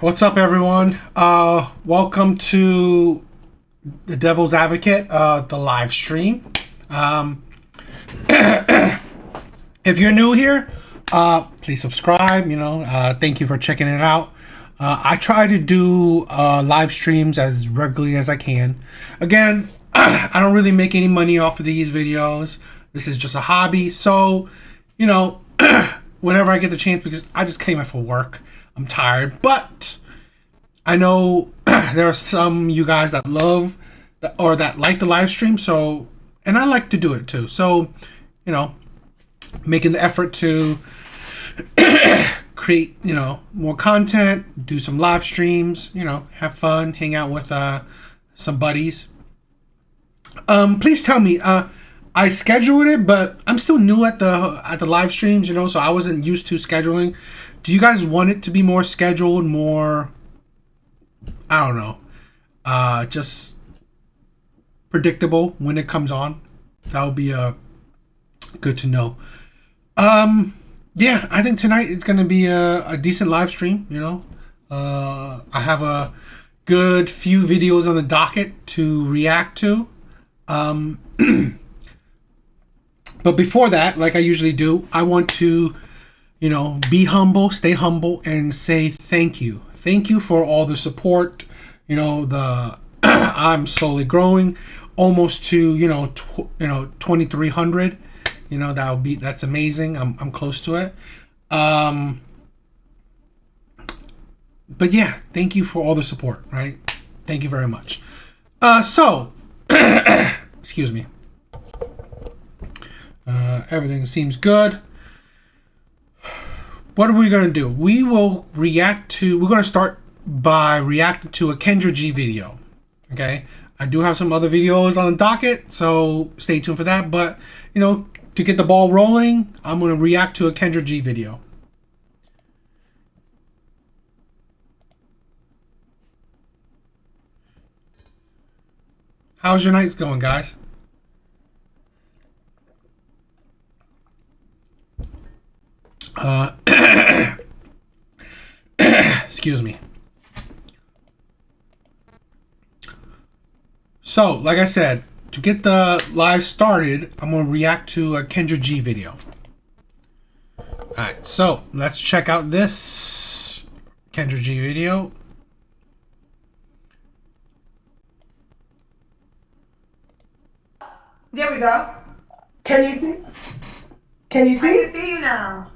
What's up, everyone? Welcome to the Devil's Advocate, the live stream. If you're new here, please subscribe. Thank you for checking it out. I try to do live streams as regularly as I can. Again, I don't really make any money off of these videos. This is just a hobby. So, whenever I get the chance, because I just came out for work. I'm tired, but I know there are some you guys that love or that like the live stream. So, and I like to do it too. So, making the effort to create, more content, do some live streams, have fun, hang out with some buddies. Please tell me. I scheduled it, but I'm still new at the live streams, so I wasn't used to scheduling. Do you guys want it to be more scheduled, more, I don't know, just predictable when it comes on? That would be good to know. Yeah, I think tonight it's going to be a decent live stream, I have a good few videos on the docket to react to. But before that, like I usually do, I want to, be humble, stay humble, and say thank you. Thank you for all the support. I'm slowly growing, almost to 2,300. That's amazing. I'm close to it. But yeah, thank you for all the support. Right? Thank you very much. So, excuse me. Everything seems good. What are we going to do? We're going to start by reacting to a Kendra G video. Okay? I do have some other videos on the docket, so stay tuned for that. But, to get the ball rolling, I'm going to react to a Kendra G video. How's your nights going, guys? Excuse me. So, like I said, to get the live started, I'm going to react to a Kendra G video. Alright, so let's check out this Kendra G video. There we go. Can you see? Can you see? I can see you now.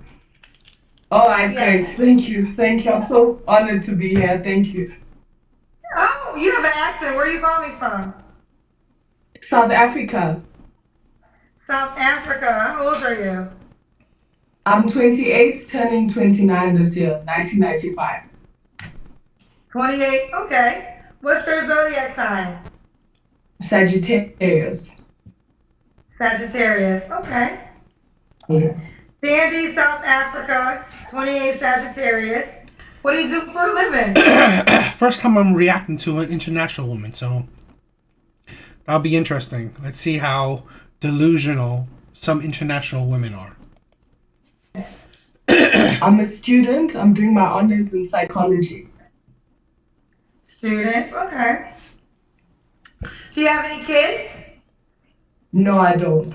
Oh, I'm great. Thank you. Thank you. I'm so honored to be here. Thank you. Oh, you have an accent. Where are you calling me from? South Africa. South Africa. How old are you? I'm 28, turning 29 this year, 1995. 28. Okay. What's your zodiac sign? Sagittarius. Sagittarius. Okay. Yes. Sandy, South Africa, 28 Sagittarius. What do you do for a living? First time I'm reacting to an international woman, so that'll be interesting. Let's see how delusional some international women are. I'm a student. I'm doing my honors in psychology. Student. Okay. Do you have any kids? No, I don't.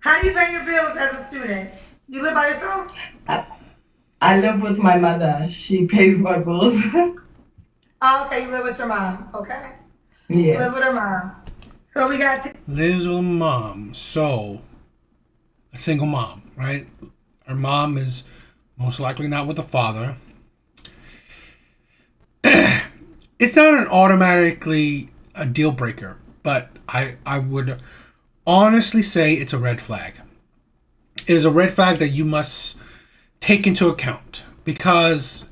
How do you pay your bills as a student? You live by yourself? I live with my mother. She pays my bills. Oh, okay. You live with your mom. Okay. Yeah. She lives with her mom. So we got Lives with mom, so a single mom, right? Her mom is most likely not with the father. It's not an automatically a deal breaker, but I would honestly say it's a red flag. It is a red flag that you must take into account because,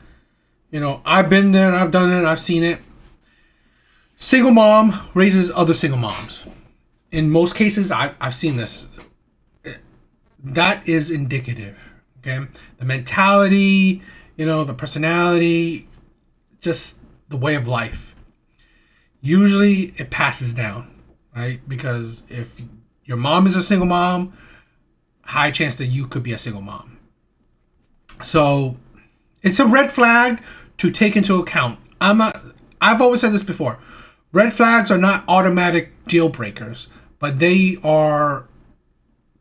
I've been there and I've done it and I've seen it. Single mom raises other single moms. In most cases, I've seen this. That is indicative, okay? The mentality, the personality, just the way of life. Usually it passes down, right? Because if your mom is a single mom, high chance that you could be a single mom. So it's a red flag to take into account. I've always said this before. Red flags are not automatic deal breakers, but they are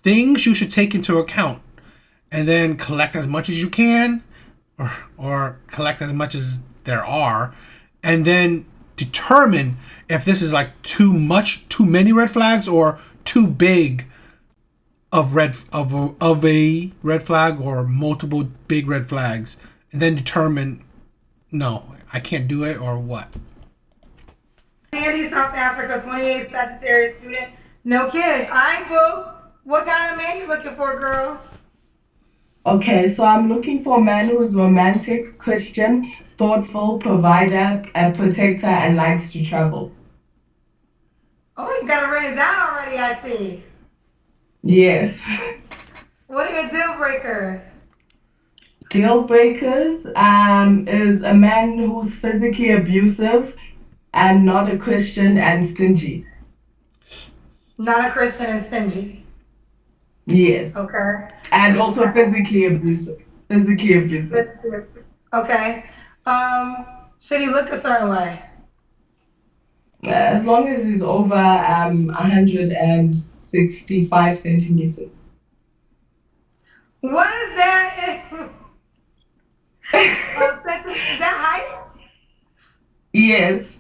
things you should take into account and then collect as much as you can, or collect as much as there are, and then determine if this is like too many red flags, or too big of a red flag, or multiple big red flags, and then determine, no, I can't do it, or what. Sandy, South Africa, 28, Sagittarius student, no kids. I boo. What kind of man you looking for, girl? Okay, so I'm looking for a man who's romantic, Christian, thoughtful, provider, and protector, and likes to travel. Oh, you got it written down already, I see. Yes. What are your deal breakers? Deal breakers is a man who's physically abusive and not a Christian and stingy. Not a Christian and stingy. Yes. Okay. And also physically abusive. Physically abusive. Okay. Should he look a certain way? As long as he's over 165 centimeters. What is that? Is that height? Yes.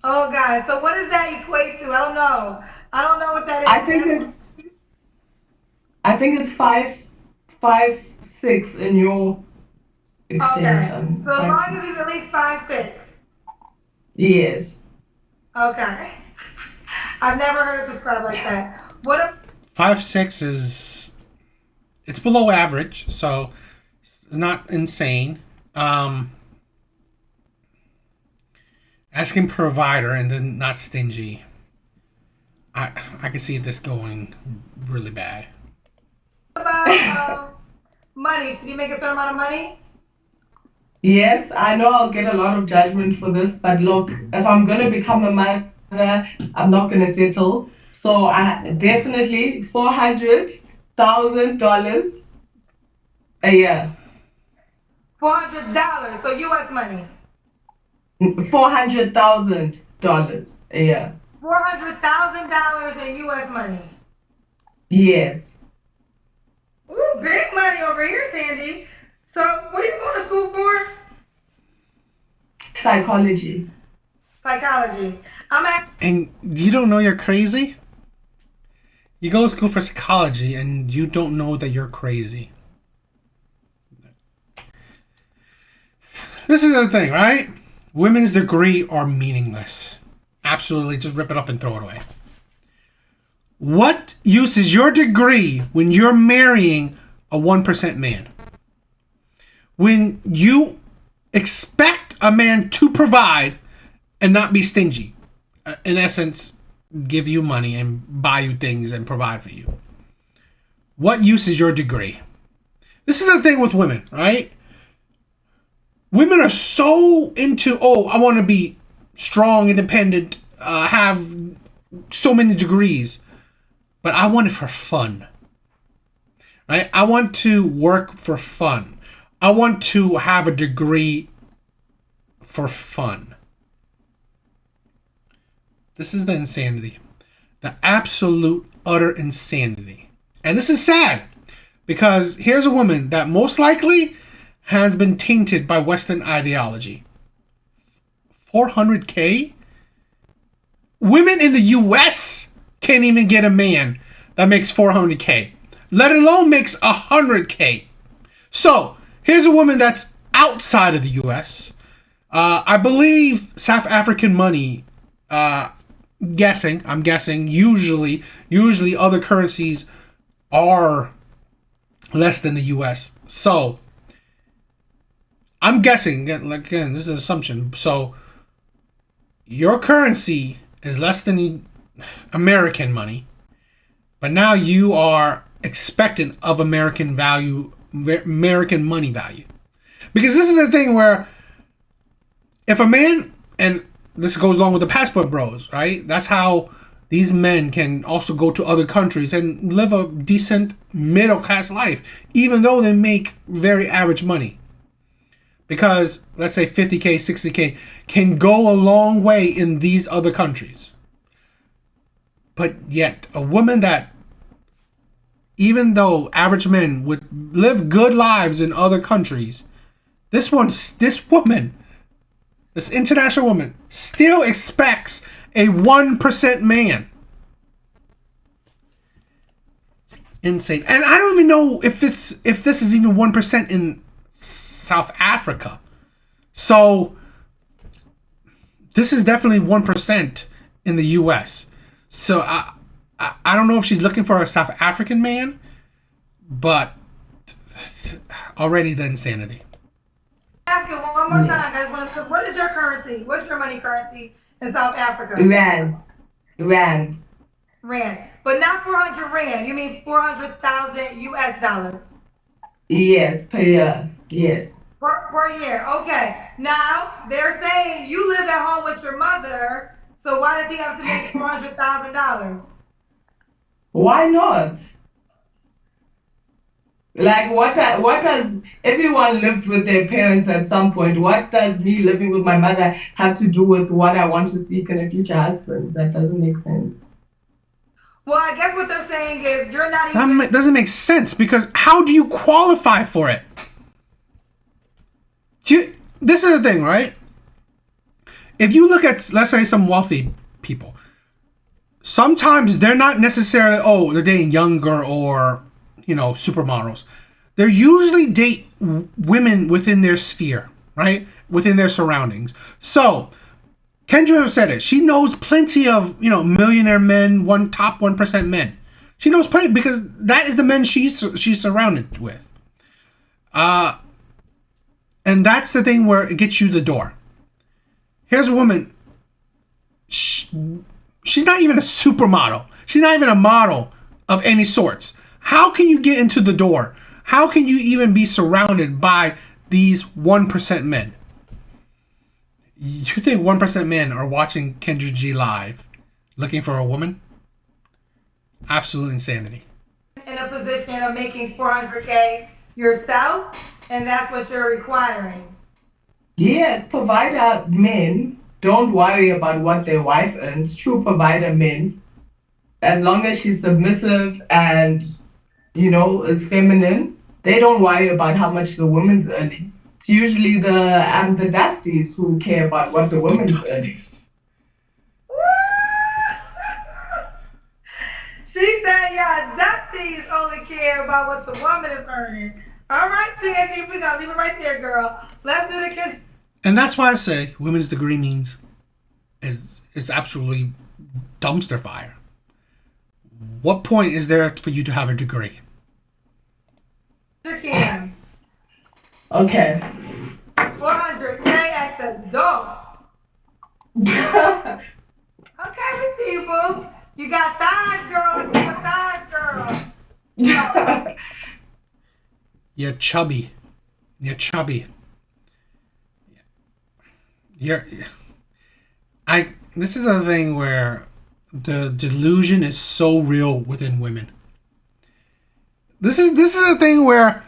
Oh God. So what does that equate to? I don't know. I don't know what that is. I think it's 5'6" in your exchange. Okay. So as long as he's at least 5'6". Yes. Okay. I've never heard it described like that. What a 5'6" it's below average, so it's not insane. Asking provider and then not stingy. I can see this going really bad. about money? Should you make a certain amount of money? Yes, I know I'll get a lot of judgment for this, but look, if I'm gonna become a mother, I'm not gonna settle. So I definitely $400,000 a year. $400. So U.S. money. $400,000 a year. $400,000 in U.S. money. Yes. Ooh, big money over here, Sandy. So, what are you going to school for? Psychology. Psychology. And you don't know you're crazy? You go to school for psychology and you don't know that you're crazy. This is the thing, right? Women's degree are meaningless. Absolutely, just rip it up and throw it away. What use is your degree when you're marrying a 1% man? When you expect a man to provide and not be stingy. In essence, give you money and buy you things and provide for you. What use is your degree? This is the thing with women, right? Women are so into, I want to be strong, independent, have so many degrees, but I want it for fun, right? I want to work for fun. I want to have a degree for fun. This is the insanity. The absolute, utter insanity. And this is sad, because here's a woman that most likely has been tainted by Western ideology. $400K? Women in the US can't even get a man that makes $400K, let alone makes $100K. So, here's a woman that's outside of the US. I believe South African money, I'm guessing, usually other currencies are less than the US. So, I'm guessing, again, this is an assumption. So, your currency is less than American money, but now you are expectant of American money value. Because this is the thing where if a man, and this goes along with the passport bros, right? That's how these men can also go to other countries and live a decent middle class life, even though they make very average money. because let's say 50K, 60K can go a long way in these other countries. But yet, a woman that, even though average men would live good lives in other countries, this woman, this international woman, still expects a 1% man. Insane. And I don't even know if this is even 1% in South Africa. So this is definitely 1% in the US. So I don't know if she's looking for a South African man, but already the insanity. Ask it one more time. I just want to. What is your currency? What's your money currency in South Africa? Rand. Rand. Rand, but not 400 rand. You mean 400,000 US dollars Yes, per year. Yes. per year? Okay. Now they're saying you live at home with your mother, so why does he have to make $400,000? Why not? Like, what does everyone lived with their parents at some point? What does me living with my mother have to do with what I want to seek in a future husband? That doesn't make sense. Well, I guess what they're saying is you're not That even. doesn't make sense because how do you qualify for it? This is the thing, right? If you look at, let's say, some wealthy people, sometimes they're not necessarily, they're dating younger or, supermodels. They're usually date women within their sphere, right? Within their surroundings. So, Kendra said it. She knows plenty of, millionaire men, top 1% men. She knows plenty because that is the men she's surrounded with. And that's the thing where it gets you the door. Here's a woman. She's not even a supermodel. She's not even a model of any sorts. How can you get into the door? How can you even be surrounded by these 1% men? You think 1% men are watching Kendra G live looking for a woman? Absolute insanity. In a position of making 400K yourself, and that's what you're requiring. Yes, provider men don't worry about what their wife earns. True provider men, as long as she's submissive and is feminine, they don't worry about how much the woman's earning. It's usually the dusties who care about what the woman's earning. She said, "Yeah, dusties only care about what the woman is earning." All right, TNT, we gotta leave it right there, girl. Let's do the kids. And that's why I say women's degree means is absolutely dumpster fire. What point is there for you to have a degree? Can. Okay. 400K at the door. Okay, we see you, boo. You got thighs, girl. I see your thighs, girl. You're chubby. This is a thing where the delusion is so real within women. This is a thing why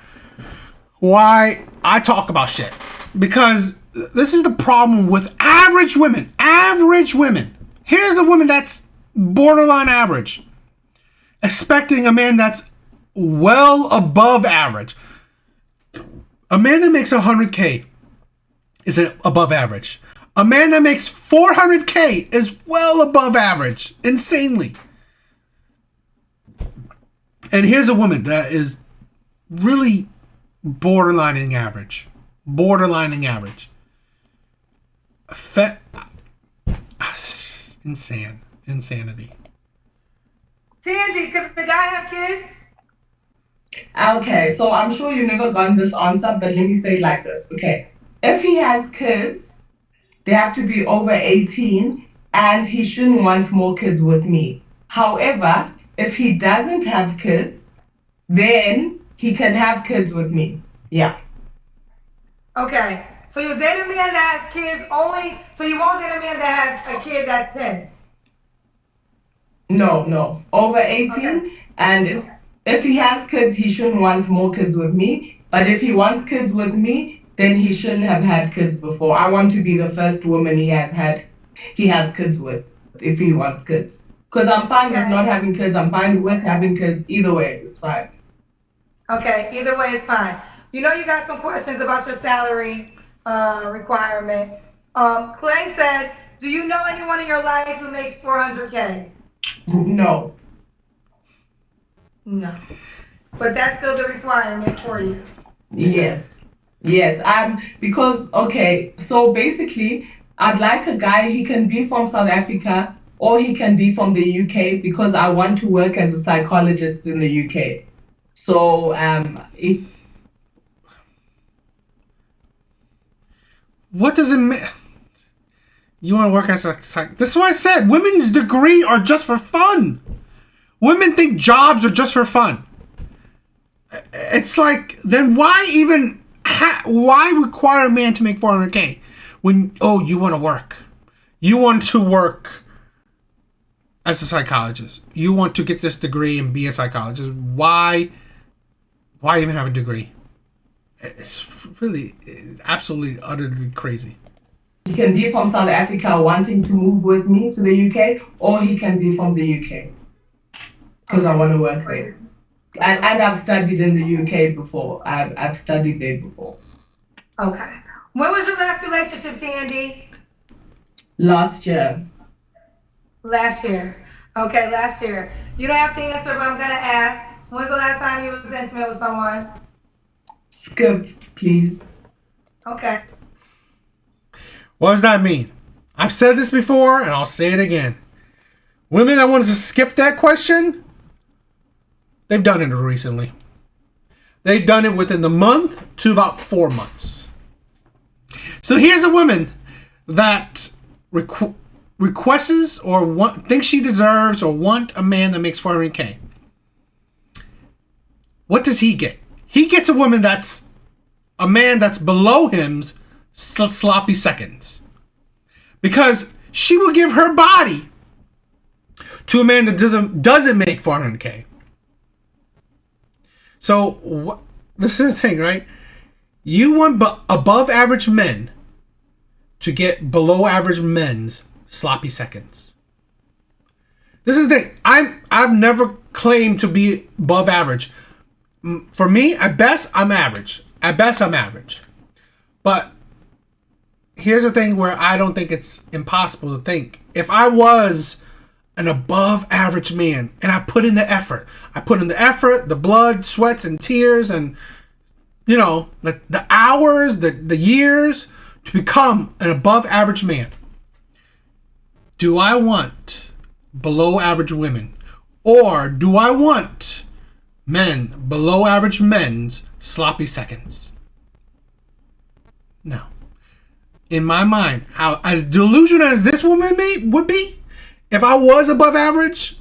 I talk about shit, because this is the problem with average women. Here's a woman that's borderline average, expecting a man that's well above average. A man that makes 100K is above average. A man that makes 400K is well above average. Insanely. And here's a woman that is really borderlining average. Insanity. Tandy, could the guy have kids? Okay, so I'm sure you never gotten this answer, but let me say it like this. Okay, if he has kids, they have to be over 18, and he shouldn't want more kids with me. However, if he doesn't have kids, then he can have kids with me. Yeah. Okay, so you date a man that has kids only, so you won't date a man that has a kid that's 10? No. Over 18, Okay. and if he has kids, he shouldn't want more kids with me. But if he wants kids with me, then he shouldn't have had kids before. I want to be the first woman he has kids with, if he wants kids. Because I'm fine with Okay. not having kids. I'm fine with having kids. Either way, it's fine. Okay. Either way, it's fine. You know, you got some questions about your salary requirement. Clay said, "Do you know anyone in your life who makes 400K?" No. No, but that's still the requirement for you. Yes. Yes. Because okay, so basically I'd like a guy, he can be from South Africa or he can be from the UK because I want to work as a psychologist in the UK. So What does it mean? You want to work as a psych? This is why I said women's degree are just for fun. Women think jobs are just for fun. It's like, then why even why require a man to make 400K when you want to work, you want to work as a psychologist, you want to get this degree and be a psychologist. Why even have a degree? It's really absolutely utterly crazy. he can be from South Africa wanting to move with me to the UK, or he can be from the UK because I want to work there. And I've studied in the UK before. I've studied there before. Okay. When was your last relationship, Tandy? Last year. Last year. Okay, last year. You don't have to answer, but I'm gonna ask. When's the last time you was intimate with someone? Skip, please. Okay. What does that mean? I've said this before and I'll say it again. Women that wanted to skip that question, they've done it recently. They've done it within the month to about 4 months. So here's a woman that requests or thinks she deserves or want a man that makes 400K. What does he get? He gets a man that's below him's sloppy seconds. Because she will give her body to a man that doesn't make 400K. So this is the thing, right? You want above average men to get below average men's sloppy seconds. This is the thing. I've never claimed to be above average. For me, at best, I'm average. At best, I'm average. But here's the thing where I don't think it's impossible to think. If I was an above average man and I put in the effort, the blood, sweats, and tears, and the hours, the years to become an above average man. Do I want below average women? Or do I want men, below average men's sloppy seconds? No. In my mind, how as delusional as this woman would be, if I was above average,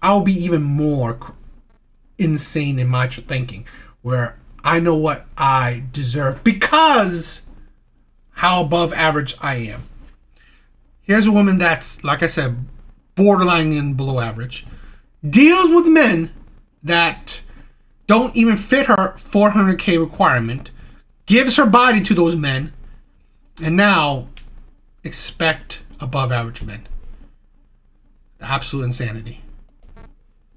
I would be even more insane in my thinking, where I know what I deserve because how above average I am. Here's a woman that's, like I said, borderline and below average, deals with men that don't even fit her 400K requirement, gives her body to those men, and now expect above average men. Absolute insanity.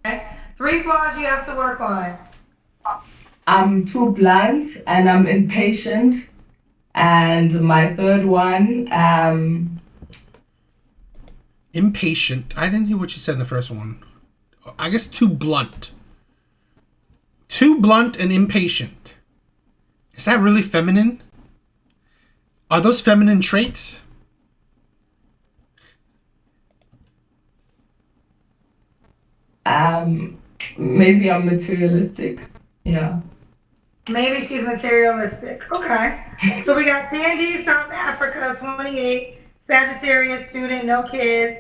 Okay. 3 flaws you have to work on. I'm too blunt and I'm impatient. And my third one, Impatient. I didn't hear what you said in the first one. I guess too blunt. Too blunt and impatient. Is that really feminine? Are those feminine traits? maybe I'm materialistic. Yeah. Maybe she's materialistic. Okay. So we got Tandy, South Africa, 28, Sagittarius student, no kids.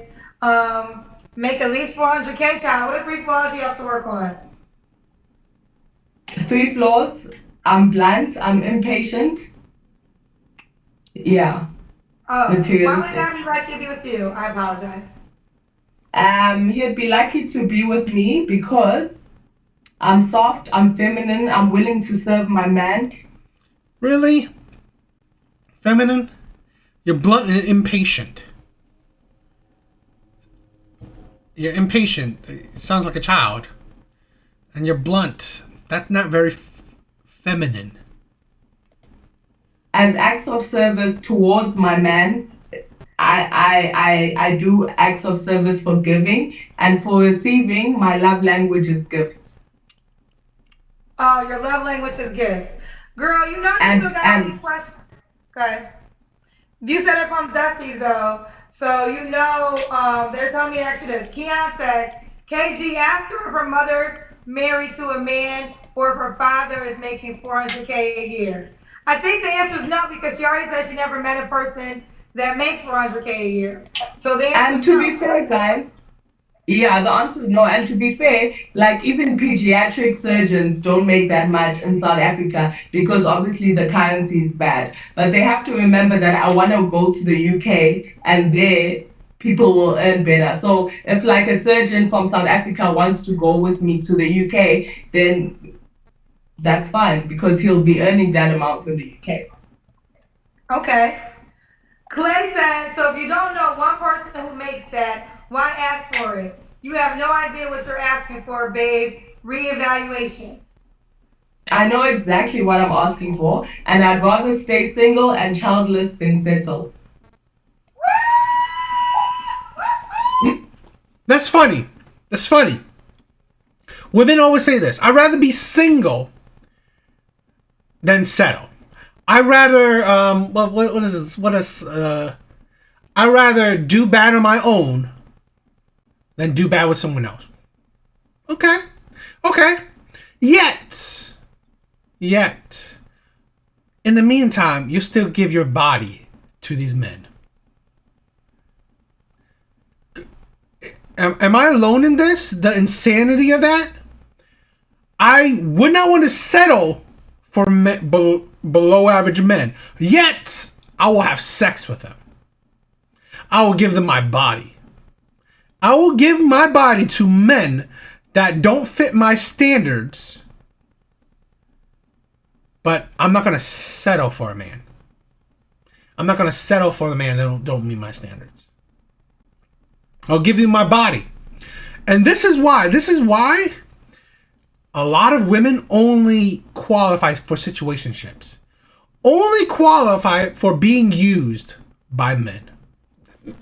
Make at least 400K, child. What are 3 flaws you have to work on? 3 flaws. I'm blunt. I'm impatient. Yeah. Oh, why would a Materialistic. guy be lucky to be with you? I apologize. He'd be lucky to be with me because I'm soft, I'm feminine, I'm willing to serve my man. Really? feminine. You're blunt and impatient. You're impatient. It sounds like a child. And you're blunt. That's not very feminine. As acts of service towards my man, I do acts of service for giving, and for receiving, my love language is gifts. Oh, your love language is gifts. Girl, you know you still And got all these and questions. Okay. You said it from Dusty's though. So you know, they're telling me to ask you this. Keon said, KG, ask her if her mother's married to a man or if her father is making 400K a year. I think the answer is no because she already said she never met a person that makes 400K a year. So the answer and is to no. be fair, guys, yeah, the answer is no. And to be fair, like even pediatric surgeons don't make that much in South Africa because obviously the currency is bad. But they have to remember that I want to go to the UK and there people will earn better. So if like a surgeon from South Africa wants to go with me to the UK, then that's fine because he'll be earning that amount in the UK. Okay. Clay said, so if you don't know one person who makes that, why ask for it? You have no idea what you're asking for, babe. Reevaluation. I know exactly what I'm asking for, and I'd rather stay single and childless than settle. That's funny. That's funny. Women always say this. I'd rather be single than settle. I'd rather what is this? I'd rather do bad on my own than do bad with someone else. Okay. Okay. Yet, in the meantime, you still give your body to these men. Am I alone in this? The insanity of that? I would not want to settle for below average men. Yet, I will have sex with them. I will give them my body. I will give my body to men that don't fit my standards. But I'm not going to settle for a man. I'm not going to settle for the man that don't meet my standards. I'll give you my body. And this is why a lot of women only qualify for situationships. Only qualify for being used by men.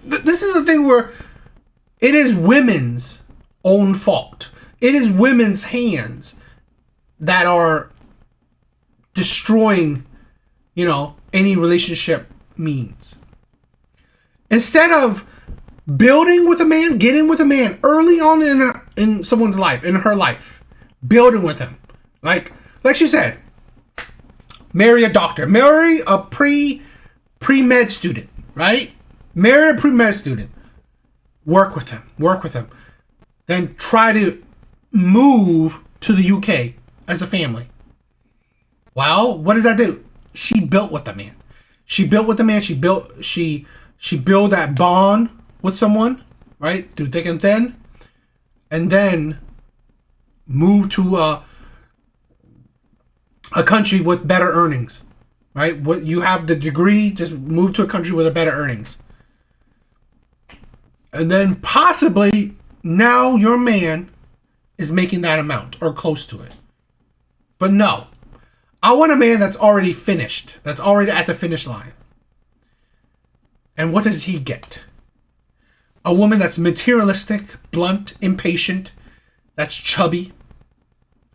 This is the thing where it is women's own fault. It is women's hands that are destroying, any relationship means. Instead of building with a man, getting with a man early on in someone's life, in her life, building with him, like she said, marry a doctor, marry a pre-med student, right? Marry a pre-med student, work with him, then try to move to the UK as a family. Well, what does that do? She built with the man. She built that bond with someone, right? Through thick and thin. And then move to a country with better earnings, right? What you have the degree, just move to a country with a better earnings. And then possibly now your man is making that amount or close to it. But no, I want a man that's already finished, that's already at the finish line. And what does he get? A woman that's materialistic, blunt, impatient, that's chubby.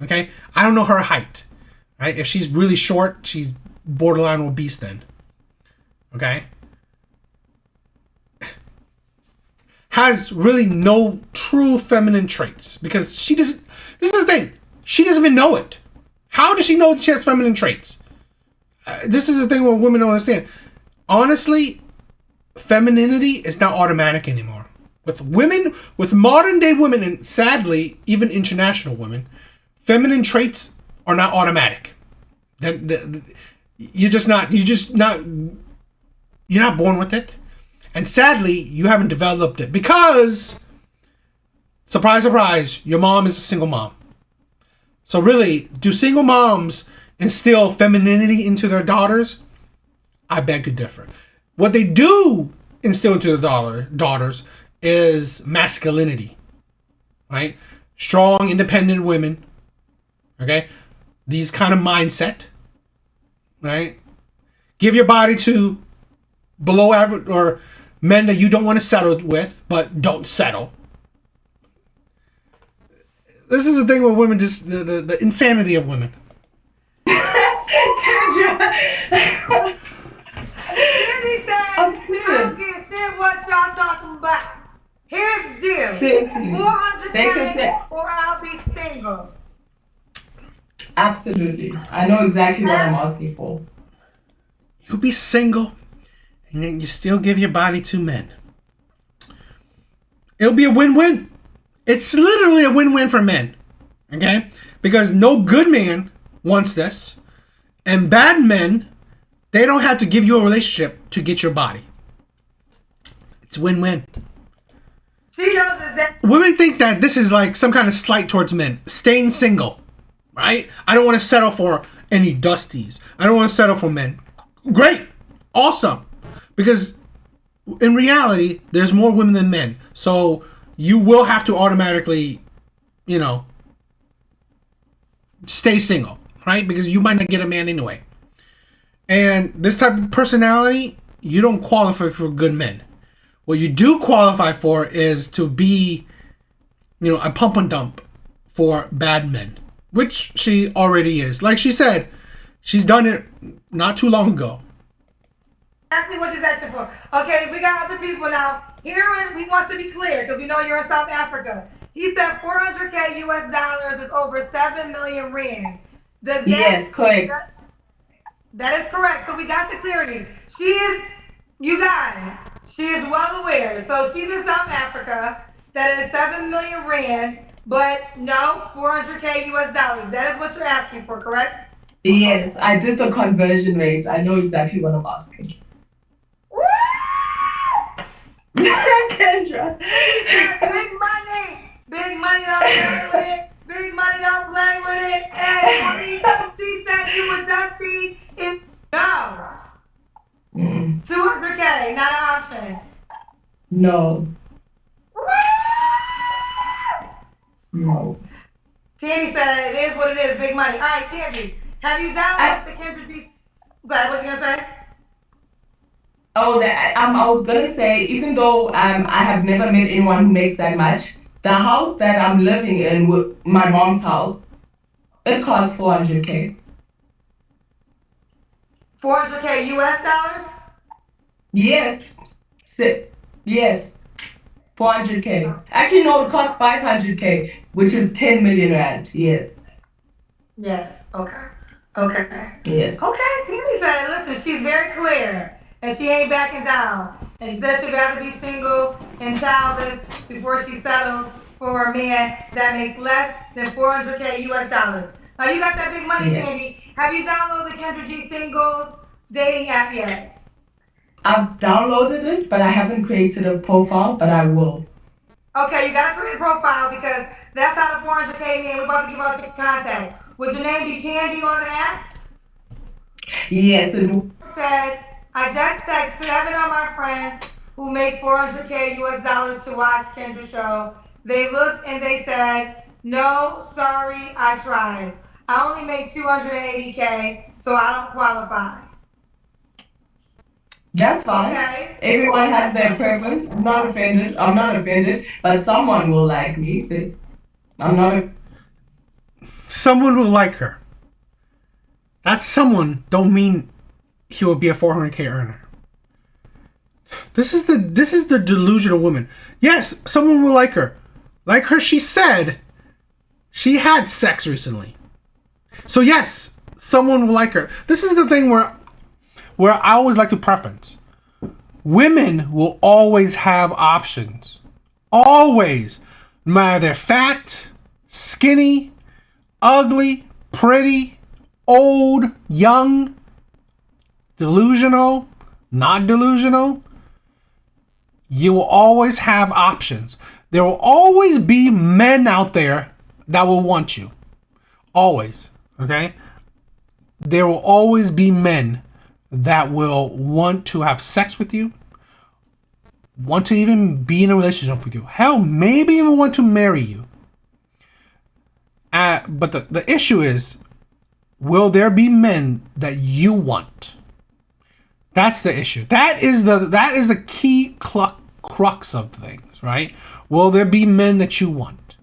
Okay? I don't know her height. Right? If she's really short, she's borderline obese then. Okay? Has really no true feminine traits. Because she doesn't... This is the thing. She doesn't even know it. How does she know she has feminine traits? This is the thing where women don't understand. Honestly, femininity is not automatic anymore. With women, with modern day women, and sadly, even international women, feminine traits are not automatic. You're not born with it. And sadly, you haven't developed it because, surprise, surprise, your mom is a single mom. So really, do single moms instill femininity into their daughters? I beg to differ. What they do instill into the daughters is masculinity, right? Strong, independent women, okay? These kind of mindset, right? Give your body to below average or men that you don't want to settle with, but don't settle. This is the thing with women, just the insanity of women. Kendra. Sandy said, I'm I serious. don't give a shit what y'all talking about. Here's the deal. Seriously. They can 400K say, or I'll be single. absolutely. I know exactly what I'm And asking for. You'll be single, and then you still give your body to men. It'll be a win-win. It's literally a win-win for men, okay? Because no good man wants this, and bad men, they don't have to give you a relationship to get your body. It's win-win. she knows exactly. Women think that this is like some kind of slight towards men. Staying single, right? I don't want to settle for any dusties. I don't want to settle for men. Great. Awesome. Because in reality, there's more women than men. So you will have to automatically, stay single, right? Because you might not get a man anyway. And this type of personality, you don't qualify for good men. What you do qualify for is to be, a pump and dump for bad men, which she already is. Like she said, she's done it not too long ago. Exactly what she's asking for. Okay, we got other people now. Here, we want to be clear because we know you're in South Africa. He said 400K US dollars is over 7 million rand. Does that? Yes, correct. That is correct. So we got the clarity. She is, you guys, she is well aware. So she's in South Africa. That is 7 million rand, but no, 400K US dollars. That is what you're asking for, correct? Yes, I did the conversion rates. I know exactly what I'm asking. Woo! Kendra. He said big money. Big money, don't play with it. Big money, don't play with it. Hey, she said you were dusty. No. 200K, not an option. No. No. Tandy said it is what it is, big money. All right, Tandy, have you downloaded the Kendra D? Go ahead, what you gonna say? Oh, I was gonna say, even though I have never met anyone who makes that much, the house that I'm living in, with my mom's house, it costs 400K. 400K US dollars? Yes. Yes. 400K. Actually, no, it costs 500K, which is 10 million rand. Yes. Yes. Okay. Okay. Yes. Okay. Tandy said, listen, she's very clear and she ain't backing down. And she said she'd rather be single and childless before she settles for a man that makes less than 400K US dollars. Now you got that big money, Yes. Tandy. Have you downloaded the Kendra G Singles dating app yet? I've downloaded it, but I haven't created a profile, but I will. Okay, you gotta create a profile because that's how the 400K man. We're about to give out your contact. Would your name be Tandy on the app? Yes, it Said, I just text 7 of my friends who make 400K US dollars to watch Kendra show. They looked and they said, no, sorry, I tried. I only make 280K, so I don't qualify. That's fine. Okay. Everyone has their preference. I'm not offended. I'm not offended, but someone will like me. I'm not a. Someone will like her. That someone don't mean he will be a 400K earner. This is the delusional woman. Yes, someone will like her. Like her, she said she had sex recently. So yes, someone will like her. This is the thing where I always like to preference. Women will always have options. Always. No matter they're fat, skinny, ugly, pretty, old, young, delusional, not delusional. You will always have options. There will always be men out there that will want you. Always. Okay? There will always be men that will want to have sex with you, want to even be in a relationship with you. Hell, maybe even want to marry you. But the issue is, will there be men that you want? That's the issue. That is the key crux of things, right? Will there be men that you want?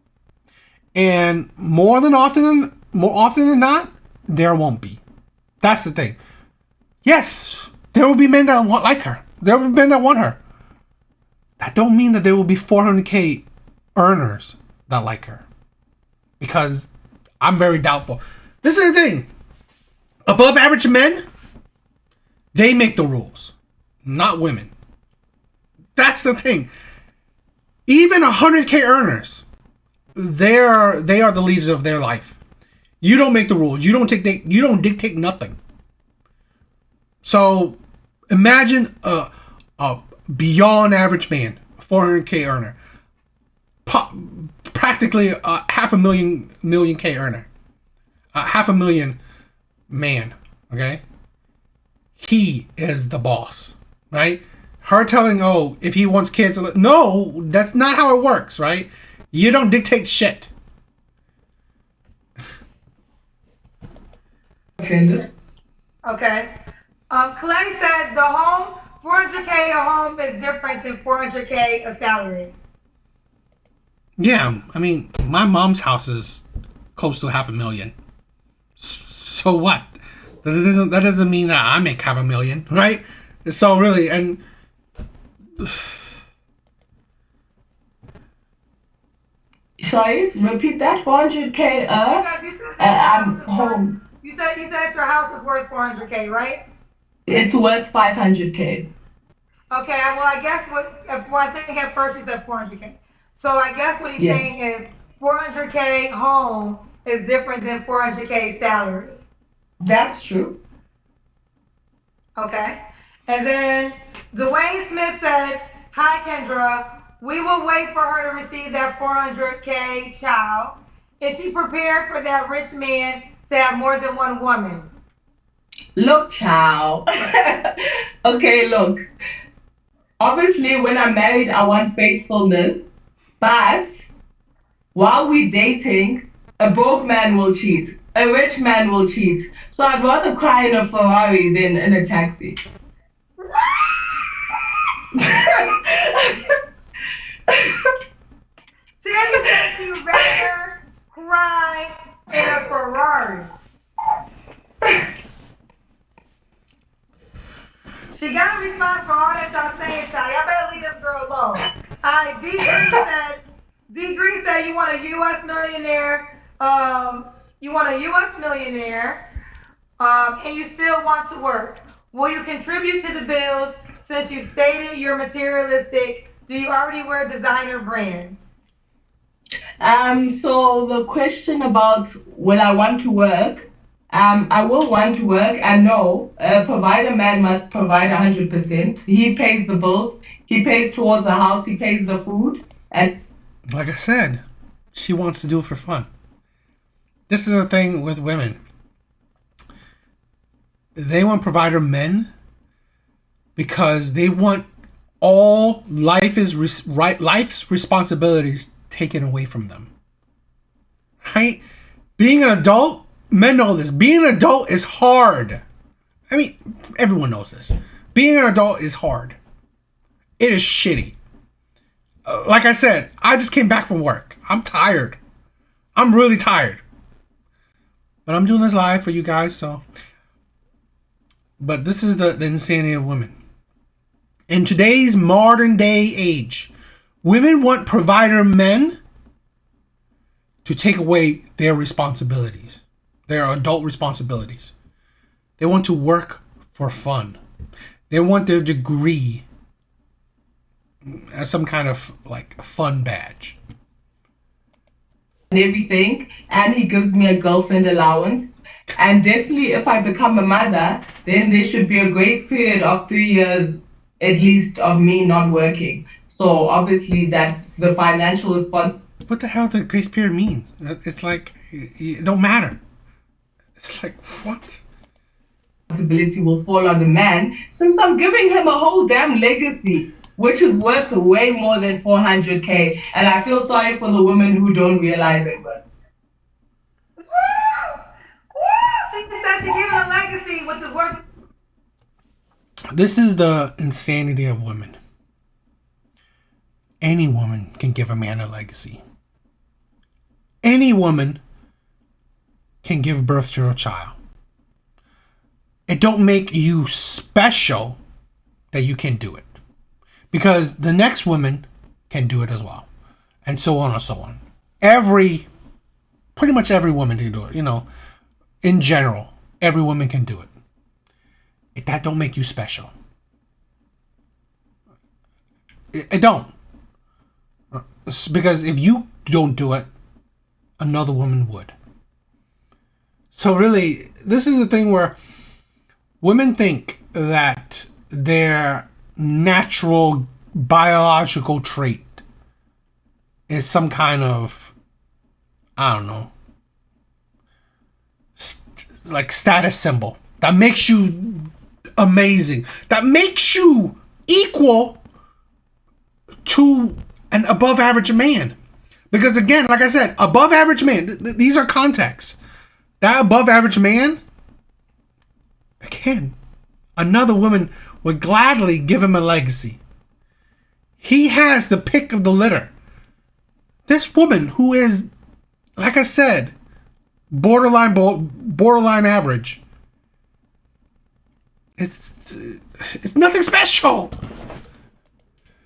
And more often than not, there won't be. That's the thing. Yes, there will be men that like her. There will be men that want her. That don't mean that there will be 400K earners that like her. Because I'm very doubtful. This is the thing. Above average men, they make the rules, not women. That's the thing. Even 100K earners, they are the leaders of their life. You don't make the rules. You don't dictate nothing. So imagine a beyond average man, 400K earner, practically a half a million K earner, half a million man. Okay, he is the boss, right? Her telling, oh, if he wants kids, no, that's not how it works, right? You don't dictate shit. Offended. Okay. Clay said the home, 400K a home is different than 400K a salary. Yeah, I mean, my mom's house is close to $500,000. So what? That doesn't mean that I make $500,000, right? So really, and Sorry, repeat that. 400K. Because you said that your house is Home. worth, you said that your house is worth 400K, right? It's worth 500K. Okay, well, I guess I think at first you said 400K. So I guess what he's Yes, saying is 400K home is different than 400K salary. that's true. Okay. And then Dwayne Smith said, hi, Kendra. We will wait for her to receive that 400K child. Is she prepared for that rich man to have more than one woman? Look, child. Okay, look. Obviously, when I'm married, I want faithfulness. But while we're dating, a broke man will cheat. A rich man will cheat. So I'd rather cry in a Ferrari than in a taxi. Sandy said she'd rather cry in a Ferrari. She got a response for all that y'all saying, child. Y'all better leave this girl alone. D Green said you want a U.S. millionaire. You want a U.S. millionaire, and you still want to work. Will you contribute to the bills since you stated you're materialistic? Do you already wear designer brands? So the question about will I want to work? I will want to work, and no, a provider man must provide 100%. He pays the bills, he pays towards the house, he pays the food, and like I said, she wants to do it for fun. This is the thing with women. They want provider men because they want all life's responsibilities taken away from them. Right? Being an adult, men know this. Being an adult is hard. I mean, everyone knows this. Being an adult is hard. It is shitty. Like I said, I just came back from work. I'm tired. I'm really tired. But I'm doing this live for you guys, so. But this is the insanity of women. In today's modern day age, women want provider men to take away their responsibilities, their adult responsibilities. They want to work for fun. They want their degree as some kind of like fun badge. everything, and he gives me a girlfriend allowance. And definitely, if I become a mother, then there should be a grace period of 3 years at least of me not working. So obviously, that the financial response. What the hell does grace period mean? It's like it don't matter. It's like what? responsibility will fall on the man since I'm giving him a whole damn legacy, which is worth way more than 400K. And I feel sorry for the women who don't realize it, but Woo! Woo! She said she's giving a legacy, which is worth. This is the insanity of women. Any woman can give a man a legacy. Any woman can give birth to a child. It don't make you special that you can do it. Because the next woman can do it as well. And so on and so on. Pretty much every woman can do it. In general, every woman can do it. That don't make you special. It don't. Because if you don't do it, another woman would. So really, this is the thing where women think that their natural biological trait is some kind of, I don't know, like status symbol that makes you amazing, that makes you equal to an above average man. Because again, like I said, above average man, these are contexts. That above average man, again, another woman would gladly give him a legacy. He has the pick of the litter. This woman who is, like I said, borderline average. It's nothing special.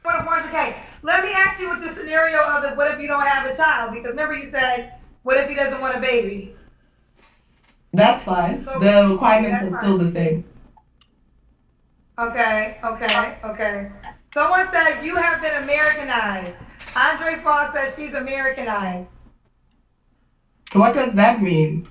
400K. Let me ask you with the scenario of it. What if you don't have a child? Because remember you said, what if he doesn't want a baby? that's fine. So The requirements that's are still fine. the same. Okay. Someone said you have been Americanized. Andre Foss says she's Americanized. What does that mean?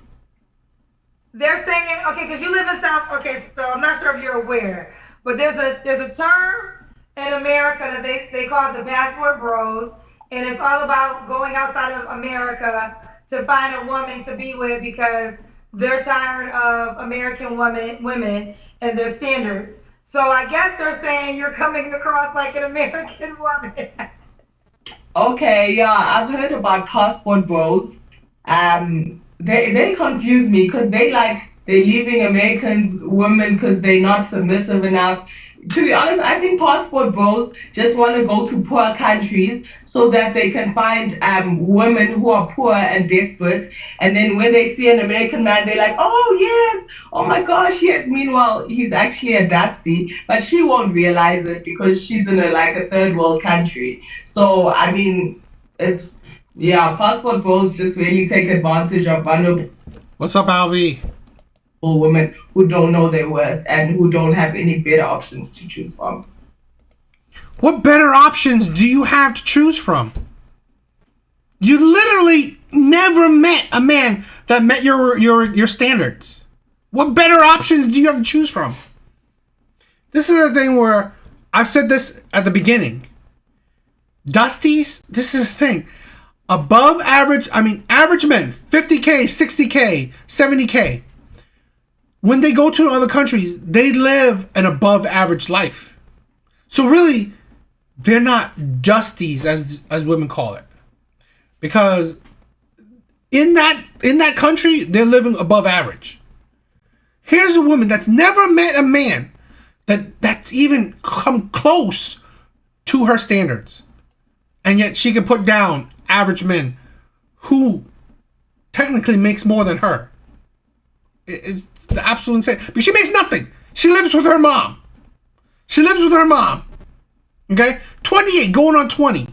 They're saying, okay, because you live in South. Okay, so I'm not sure if you're aware, but there's a term in America that they call it the passport bros, and it's all about going outside of America to find a woman to be with because they're tired of American women and their standards. So I guess they're saying you're coming across like an American woman. Okay, yeah, I've heard about passport bros. They confuse me because they're leaving Americans women because they're not submissive enough. To be honest, I think passport bros just want to go to poor countries so that they can find women who are poor and desperate. And then when they see an American man, they're like, oh yes, oh my gosh, yes. Meanwhile, he's actually a dusty, but she won't realize it because she's in a third world country. So I mean, it's yeah, passport bros just really take advantage of vulnerable What's up, Alvi? women who don't know their worth and who don't have any better options to choose from. What better options do you have to choose from? You literally never met a man that met your standards. What better options do you have to choose from? This is the thing where I've said this at the beginning. Dusties, this is the thing. Above average, average men, 50K, 60K, 70K. When they go to other countries, they live an above average life. So really, they're not dusties as women call it. Because in that country, they're living above average. Here's a woman that's never met a man that's even come close to her standards. And yet she can put down average men who technically makes more than her. It's the absolute insane. But she makes nothing. She lives with her mom. Okay? 28 going on 20.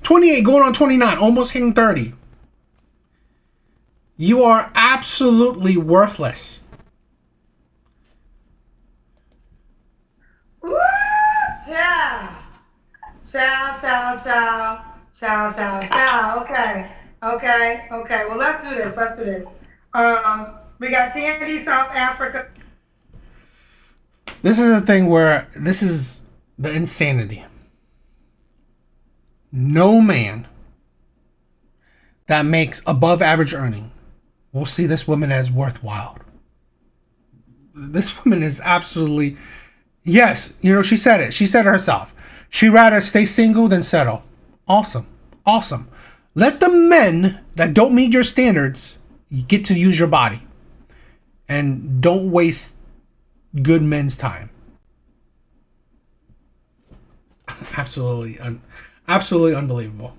28 going on 29. Almost hitting 30. You are absolutely worthless. Woo! Yeah. Ciao. Okay. Well, let's do this. We got Tandy, South Africa. This is the thing where this is the insanity. No man that makes above average earning will see this woman as worthwhile. This woman is absolutely, yes, you know, she said it. She said it herself. She'd rather stay single than settle. Awesome. Awesome. Let the men that don't meet your standards get to use your body. And don't waste good men's time. Absolutely. Absolutely unbelievable.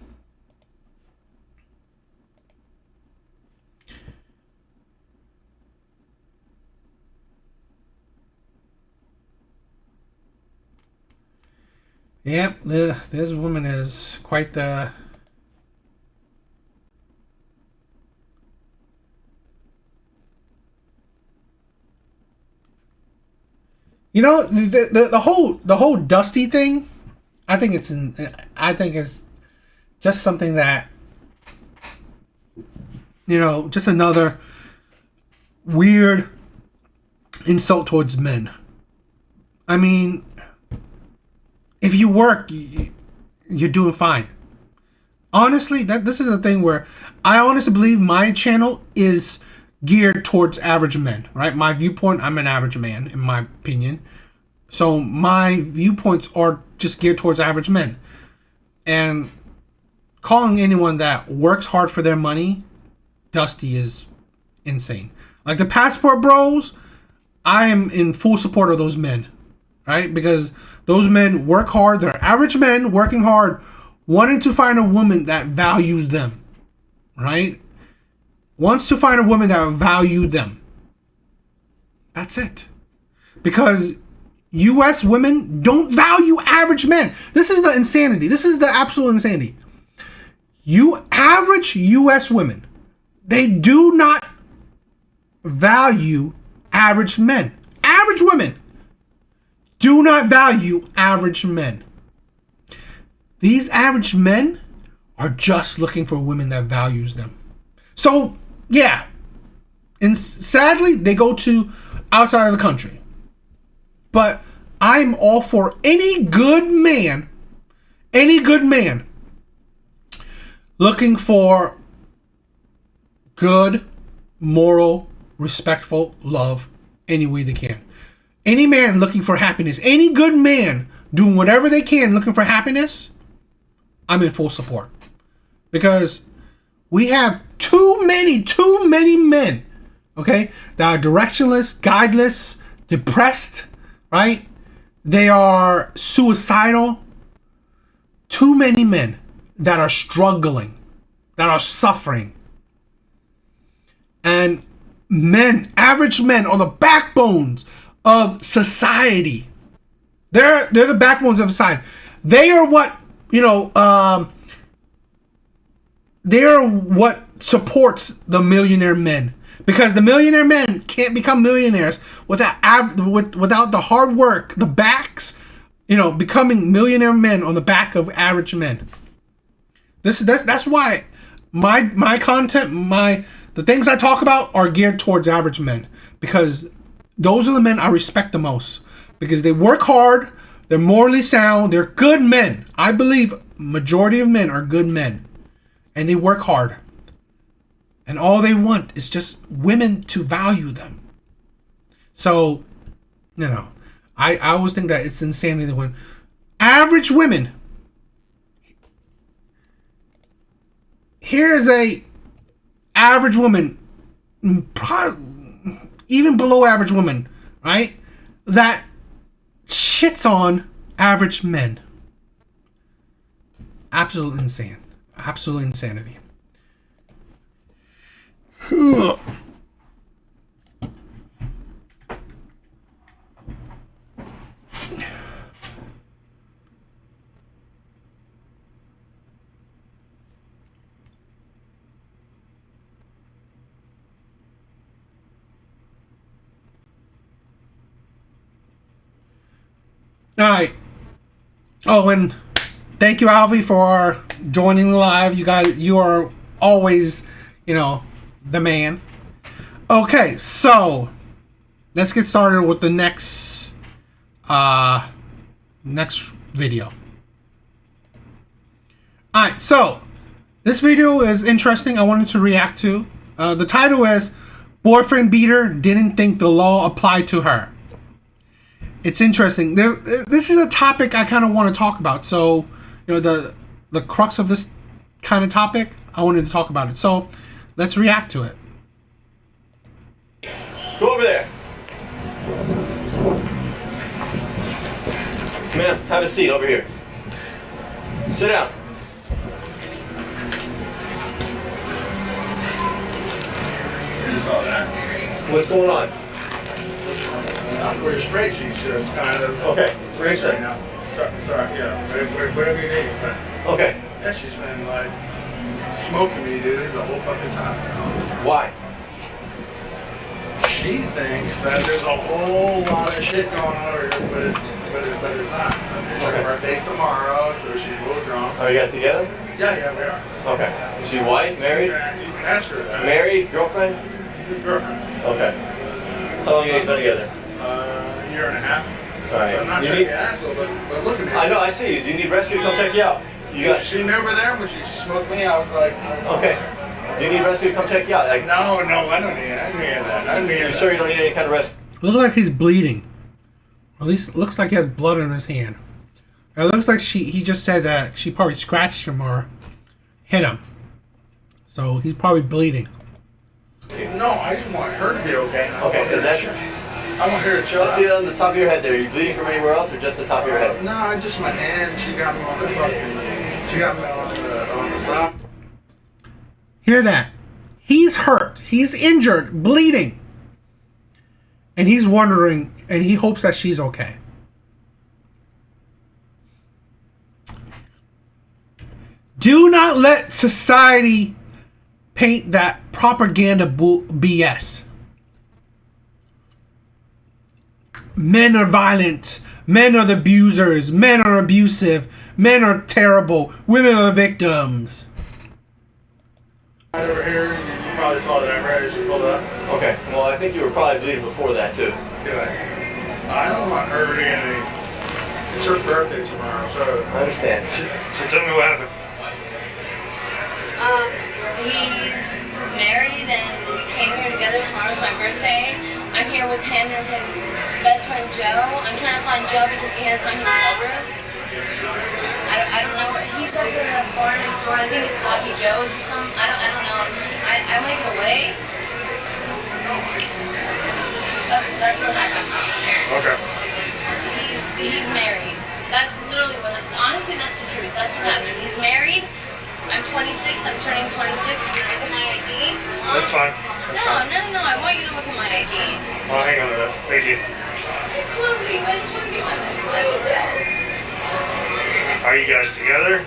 Yep, this woman is quite the... You know, the whole Dusty thing, I think it's just something that, you know, just another weird insult towards men. I mean, if you work, you're doing fine. Honestly, this is a thing where I honestly believe my channel is geared towards average men, right? My viewpoint, I'm an average man, in my opinion. So my viewpoints are just geared towards average men. And calling anyone that works hard for their money Dusty is insane. Like the Passport Bros, I am in full support of those men, right? Because those men work hard. They're average men working hard, wanting to find a woman that values them, right? Wants to find a woman that values them. That's it. Because U.S. women don't value average men. This is the insanity. This is the absolute insanity. You average U.S. women, they do not value average men. Average women do not value average men. These average men are just looking for women that values them. So, yeah. And sadly, they go to outside of the country. But I'm all for any good man looking for good, moral, respectful love any way they can. Any man looking for happiness, any good man doing whatever they can looking for happiness, I'm in full support. Because we have too many men, okay, that are directionless, guideless, depressed, right? They are suicidal. Too many men that are struggling, that are suffering. And men, average men, are the backbones of society. They're the backbones of society. They are what, you know, they are what supports the millionaire men. Because the millionaire men can't become millionaires without the hard work, the backs, you know, becoming millionaire men on the back of average men. That's why my content, the things I talk about are geared towards average men, because those are the men I respect the most, because they work hard, they're morally sound, they're good men. I believe majority of men are good men, and they work hard. And all they want is just women to value them. So, you know, I always think that it's insanity when average women. Here is a average woman, even below average woman, right? That shits on average men. Absolute insane. Absolute insanity. All right. Oh, and thank you, Alvi, for joining the live. You guys, you are always, you know, the man. Okay, so let's get started with the next video. All right, so this video is interesting. I wanted to react to. The title is boyfriend beater didn't think the law applied to her. It's interesting. This is a topic I kind of want to talk about. So, the crux of this kind of topic, I wanted to talk about it. So, let's react to it. Go over there. Ma'am, have a seat over here. Sit down. You saw that. What's going on? Not for your straight, she's just kind of Okay. race right now. Sorry, yeah, whatever you need. But Okay. yeah, she's been like smoking me, dude, the whole fucking time. Why? She thinks that there's a whole lot of shit going on over here, but it's not. It's like Okay. her birthday's tomorrow, so she's a little drunk. Are you guys together? Yeah, we are. Okay. Is she white? Married? You can ask her that. Married? Girlfriend? Good girlfriend. Okay. How long you guys been together? A year and a half. All right. I'm not You trying need- to be an asshole, but look at me. I know, I see you. Do you need rescue to come check you out? You got... She never there when she smoked me. I was like, Okay. Do you need rescue to come check you out? Like, no, I don't need that. I don't need that. I don't need you that. sure you don't need any kind of rescue? Looks like he's bleeding. At least it looks like he has blood on his hand. It looks like he just said that she probably scratched him or hit him. So he's probably bleeding. No, I just want her to be okay. Okay, is that... I want her to chill I see it out. on the top of your head there. Are you bleeding from anywhere else or just the top of your head? No, just my hand. She got me on the fucking. She got me on the side. Hear that? He's hurt. He's injured, bleeding. And he's wondering, and he hopes that she's okay. Do not let society paint that propaganda BS. Men are violent. Men are the abusers. Men are abusive. Men are terrible. Women are the victims. Right over here, you probably saw that right as you pulled up. Okay. Well, I think you were probably bleeding before that, too. Good. I don't want her to get any. It's her birthday tomorrow, so. I understand. So tell me what happened. He's married and we came here together. Tomorrow's my birthday. I'm here with him and his best friend Joe. I'm trying to find Joe because he has my number. I don't know where he's up in a bar next door. I think it's Sloppy Joe's or something. I don't know. I want to get away. Oh, that's what happened. Okay. He's married. That's literally what. Honestly, that's the truth. That's what happened. He's married. I'm 26. I'm turning 26. You can look at my ID. That's fine. That's fine. No. I want you to look at my ID. Well, hang on to that. Thank you. I just want to be my next hotel. Are you guys together?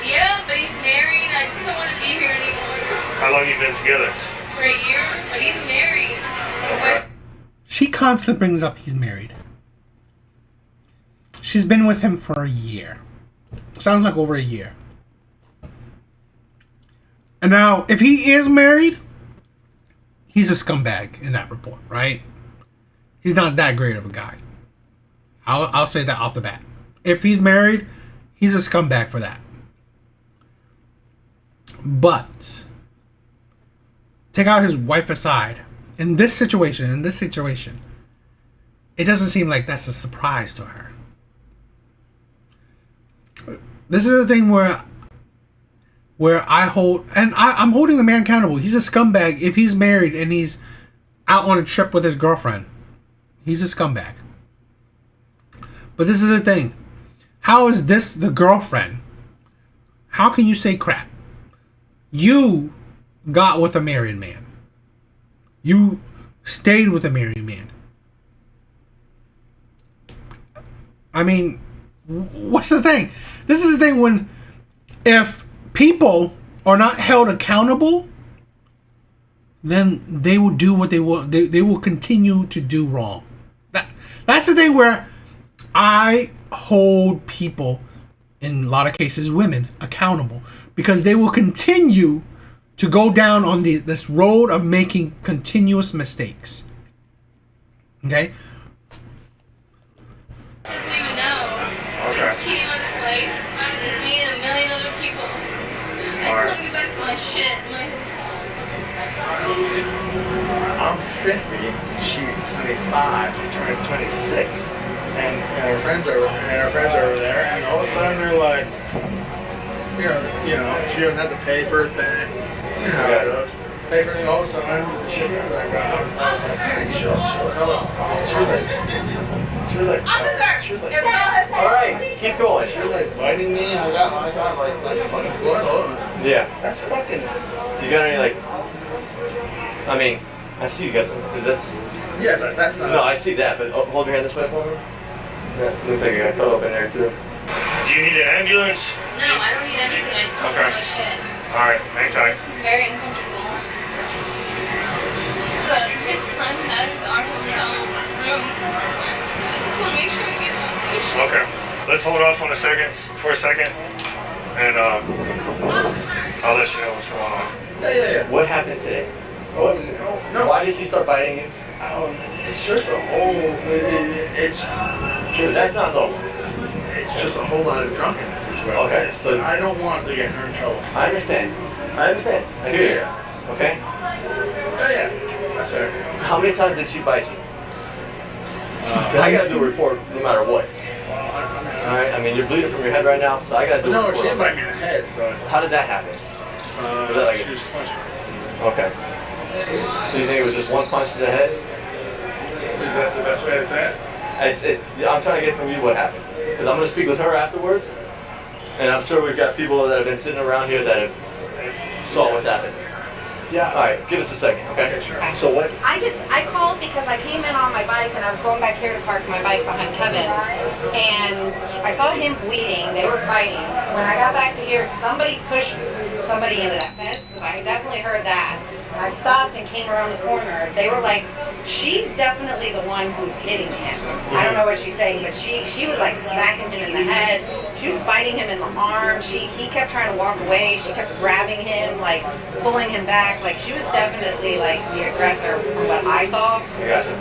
Yeah, but he's married. I just don't want to be here anymore. How long you been together? For a year, but he's married. Okay. She constantly brings up he's married. She's been with him for a year. Sounds like over a year. And now, if he is married, he's a scumbag in that report, right? He's not that great of a guy. I'll say that off the bat. If he's married, he's a scumbag for that. But take out his wife aside. In this situation, it doesn't seem like that's a surprise to her. This is the thing where I hold, and I'm holding the man accountable. He's a scumbag if he's married and he's out on a trip with his girlfriend. He's a scumbag. But this is the thing. How is this the girlfriend? How can you say crap? You got with a married man. You stayed with a married man. I mean, what's the thing? This is the thing when if people are not held accountable, then they will do what they will. They will continue to do wrong. That's the thing where I hold people, in a lot of cases women, accountable because they will continue to go down on this road of making continuous mistakes. Okay? Doesn't even know. He's cheating on his wife. He's me and a million other people. I just want to get back to my shit, my hotel. I'm 50, she's 25, she's turning 26, and her friends are over there, and all of a sudden they're like, you know, she doesn't have to pay for a thing, you know, how it goes. Pay for anything. All of a sudden, she was like, I was like, hey, chill, hello. She was like, All right, keep going. she was like biting me. I got like fucking blood. Yeah. That's fucking. You got any like? I mean, I see you got some. Cause that's. Yeah, but that's not. No, I see that. But hold your hand this way for me. Yeah, looks like you got cut open there too. Do you need an ambulance? No, I don't need anything. I just don't Okay. want my shit. All right, hang tight. This is very uncomfortable. But his friend has our hotel room. I just want to make sure I get all this shit. Okay, let's hold off for a second, and I'll let you know what's going on. Yeah. What happened today? Oh, no. Why did she start biting you? It's just a whole. It's Cause that's not normal. It's just a whole lot of drunkenness. Is what Okay, it is. so- I don't want to get her in trouble. I understand. I hear you. Okay. Yeah, that's her. How many times did she bite you? 'Cause I gotta do a report no matter what. All right. I mean, you're bleeding from your head right now, so I gotta do a No, report. she didn't bite me in the head, but How did that happen? Was that like she just punched me. Okay. So you think it was just one punch to the head? Is that the best way to say it? I'm trying to get from you what happened. Because I'm going to speak with her afterwards. And I'm sure we've got people that have been sitting around here that have saw what happened. Yeah. All right, give us a second, okay? Okay, sure. So what? I called because I came in on my bike and I was going back here to park my bike behind Kevin's, and I saw him bleeding. They were fighting. When I got back to here, somebody pushed somebody into that fence, because I definitely heard that. And I stopped and came around the corner. They were like, she's definitely the one who's hitting him. I don't know what she's saying, but she was like smacking him in the head. She was biting him in the arm. He kept trying to walk away. She kept grabbing him, like pulling him back. Like she was definitely like the aggressor from what I saw. I got you.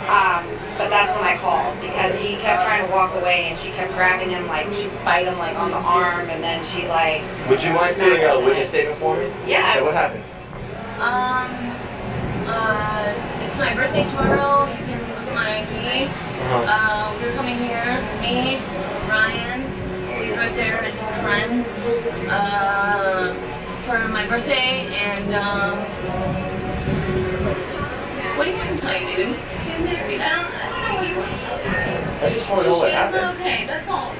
But that's when I called, because he kept trying to walk away and she kept grabbing him, like she'd bite him like on the arm, and then she like. Would you mind filling out a witness statement for me? Yeah. Okay, what happened? It's my birthday tomorrow. You can look at my ID. We're coming here, me, Ryan, dude right there, and his friend, for my birthday, and, what do you want to tell you, dude? He's married. I don't know what you want to tell you. I just want to know what Shit is not happened. okay. That's all.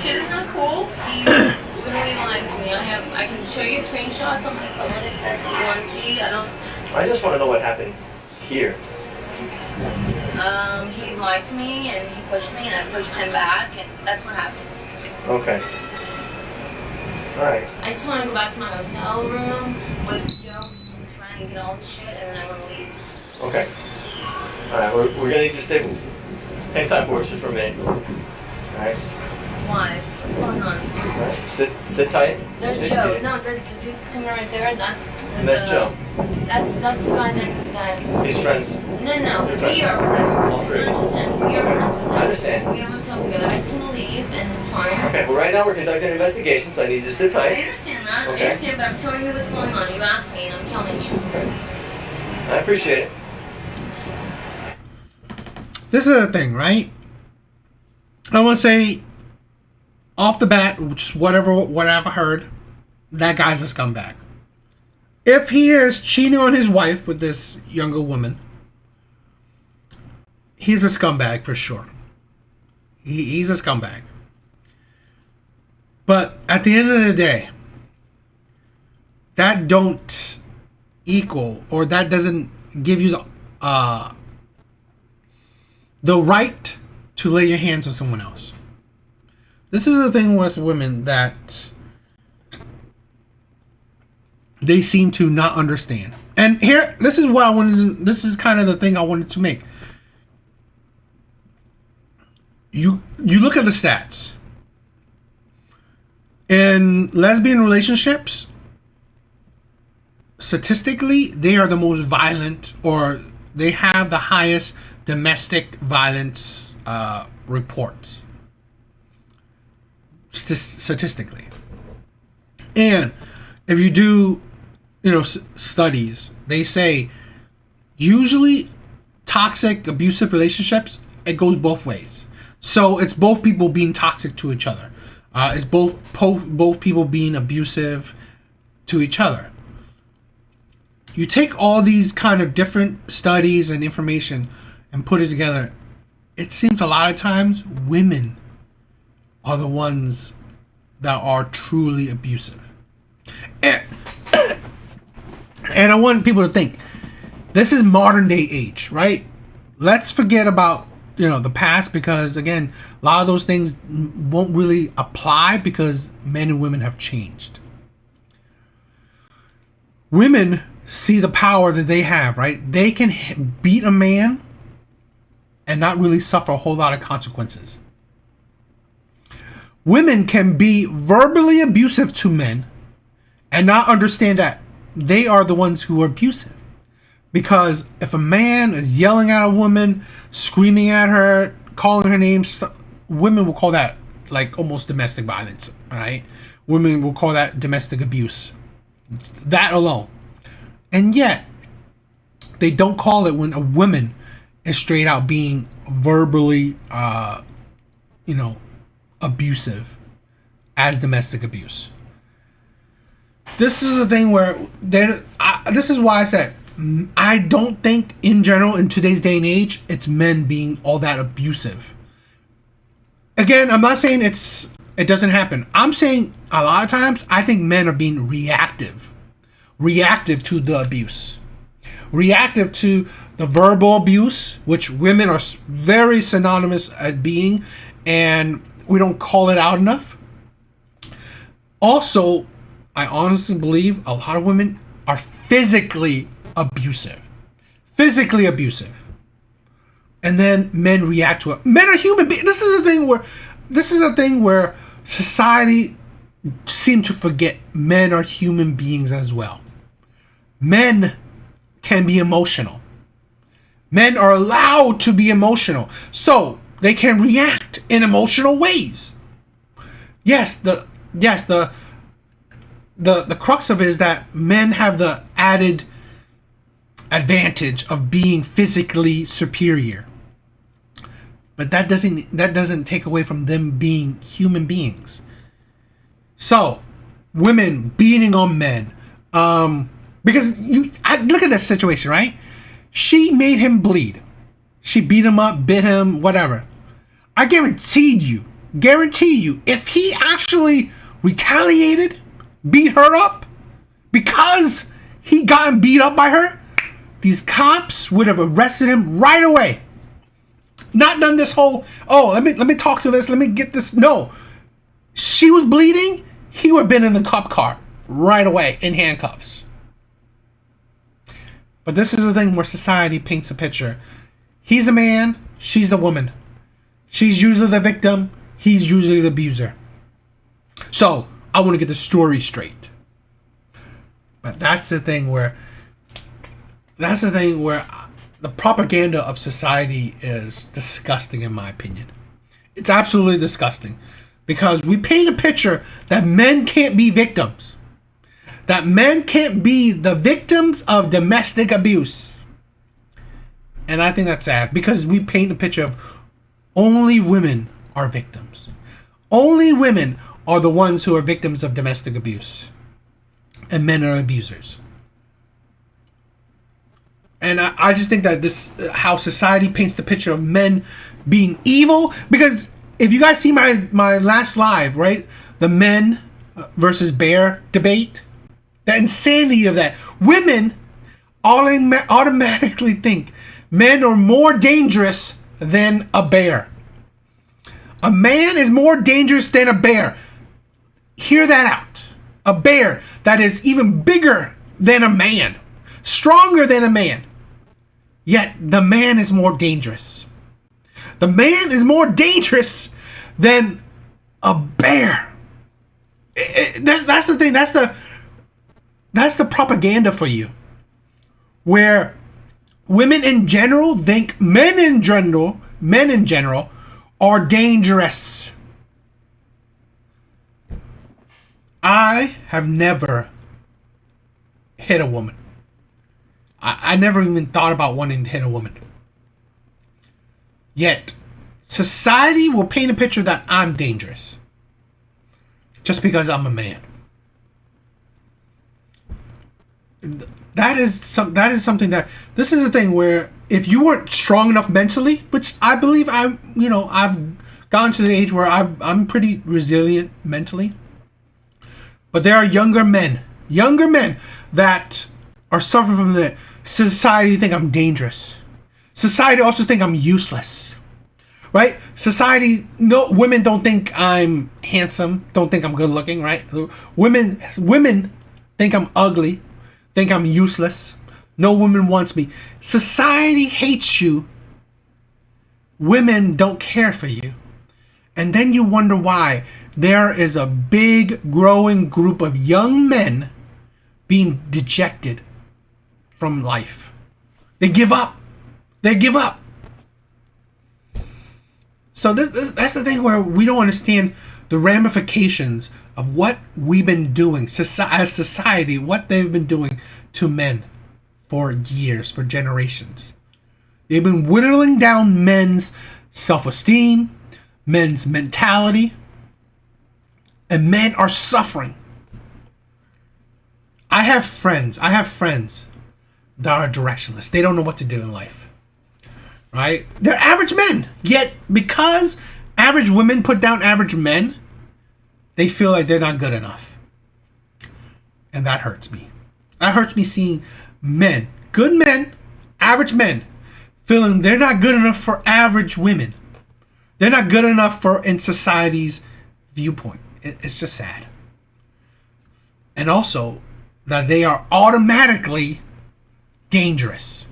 Shit is not cool. He literally lied to me. I can show you screenshots on my phone if that's what you want to see. I just want to know what happened here. He lied to me and he pushed me and I pushed him back, and that's what happened. Okay. All right. I just want to go back to my hotel room with Joe, his friend, and get all the shit, and then I want to leave. Okay. All right. We're gonna need to stay. Hang tight for us just for a minute. All right. Why? What's going on? All right. Sit tight. There's Joe. No, the dude that's coming right there. That's Joe. That's the guy that. He's friends. No. You're friends. We are friends with All him. three. It's not just him. We are friends with him. I understand. We have a hotel together. I just want to leave, and it's fine. Okay. Well, right now we're conducting an investigation, so I need you to sit I tight. understand that. Okay. I understand, but I'm telling you what's going on. You asked me, and I'm telling you. Okay. I appreciate it. This is the thing, right? I want to say, off the bat, just what I've heard, that guy's a scumbag. If he is cheating on his wife with this younger woman, he's a scumbag for sure. He's a scumbag. But at the end of the day, that don't equal, or that doesn't give you the right to lay your hands on someone else. This is the thing with women that they seem to not understand. And here, this is what I wanted to, this is kind of the thing I wanted to make. You look at the stats. In lesbian relationships, statistically, they are the most violent, or they have the highest domestic violence reports. Statistically. And if you do studies, they say usually toxic, abusive relationships, it goes both ways. So it's both people being toxic to each other. It's both people being abusive to each other. You take all these kind of different studies and information and put it together. It seems a lot of times women are the ones that are truly abusive. And I want people to think, this is modern day age, right? Let's forget about the past, because again, a lot of those things won't really apply because men and women have changed. Women see the power that they have, right? They can beat a man and not really suffer a whole lot of consequences. Women can be verbally abusive to men and not understand that they are the ones who are abusive. Because if a man is yelling at a woman, screaming at her, calling her names, women will call that like almost domestic violence, right? Women will call that domestic abuse. That alone. And yet, they don't call it when a woman is straight out being verbally, abusive as domestic abuse. This is the thing where, this is why I said, I don't think in general in today's day and age it's men being all that abusive. Again, I'm not saying it doesn't happen. I'm saying a lot of times I think men are being reactive to the abuse, reactive to the verbal abuse, which women are very synonymous at being, and we don't call it out enough. Also, I honestly believe a lot of women are physically abusive. And then men react to it. Men are human beings. This is a thing where society seems to forget men are human beings as well. Men can be emotional. Men are allowed to be emotional. So they can react in emotional ways. Yes, the crux of it is that men have the added advantage of being physically superior, but that doesn't take away from them being human beings. So women beating on men, because look at this situation, right? She made him bleed. She beat him up, bit him, whatever. I guarantee you, if he actually retaliated, beat her up because he got beat up by her, these cops would have arrested him right away. Not done this whole, let me talk to this, let me get this. No. She was bleeding, he would have been in the cop car right away in handcuffs. But this is the thing where society paints a picture. He's a man, she's the woman. She's usually the victim, he's usually the abuser. So, I want to get the story straight. But that's the thing where the propaganda of society is disgusting, in my opinion. It's absolutely disgusting. Because we paint a picture that men can't be victims. That men can't be the victims of domestic abuse. And I think that's sad. Because we paint a picture of only women are victims. Only women are the ones who are victims of domestic abuse. And men are abusers. And I just think that this, how society paints the picture of men being evil. Because if you guys see my last live, right? The men versus bear debate. The insanity of that. Women automatically think men are more dangerous than a bear. A man is more dangerous than a bear. Hear that out. A bear that is even bigger than a man. Stronger than a man. Yet the man is more dangerous. The man is more dangerous than a bear. That's the thing. That's the propaganda for you. Where women in general think men in general are dangerous. I have never hit a woman. I never even thought about wanting to hit a woman. Yet, society will paint a picture that I'm dangerous. Just because I'm a man. That is something that... This is the thing where if you weren't strong enough mentally, which I believe I've gone to the age where I'm pretty resilient mentally. But there are younger men that are suffering from the society think I'm dangerous. Society also think I'm useless. Right? Society, no, women don't think I'm handsome, don't think I'm good looking, right? Women think I'm ugly, think I'm useless. No woman wants me. Society hates you. Women don't care for you. And then you wonder why there is a big growing group of young men being dejected from life. They give up. So that's the thing where we don't understand the ramifications of what we've been doing as society, what they've been doing to men for years, for generations. They've been whittling down men's self-esteem, men's mentality, and men are suffering. I have friends that are directionless. They don't know what to do in life. Right? They're average men. Yet, because average women put down average men, they feel like they're not good enough. And that hurts me. That hurts me seeing men, good men, average men, feeling they're not good enough for average women. They're not good enough for in society's viewpoint. It's just sad. And also, that they are automatically dangerous.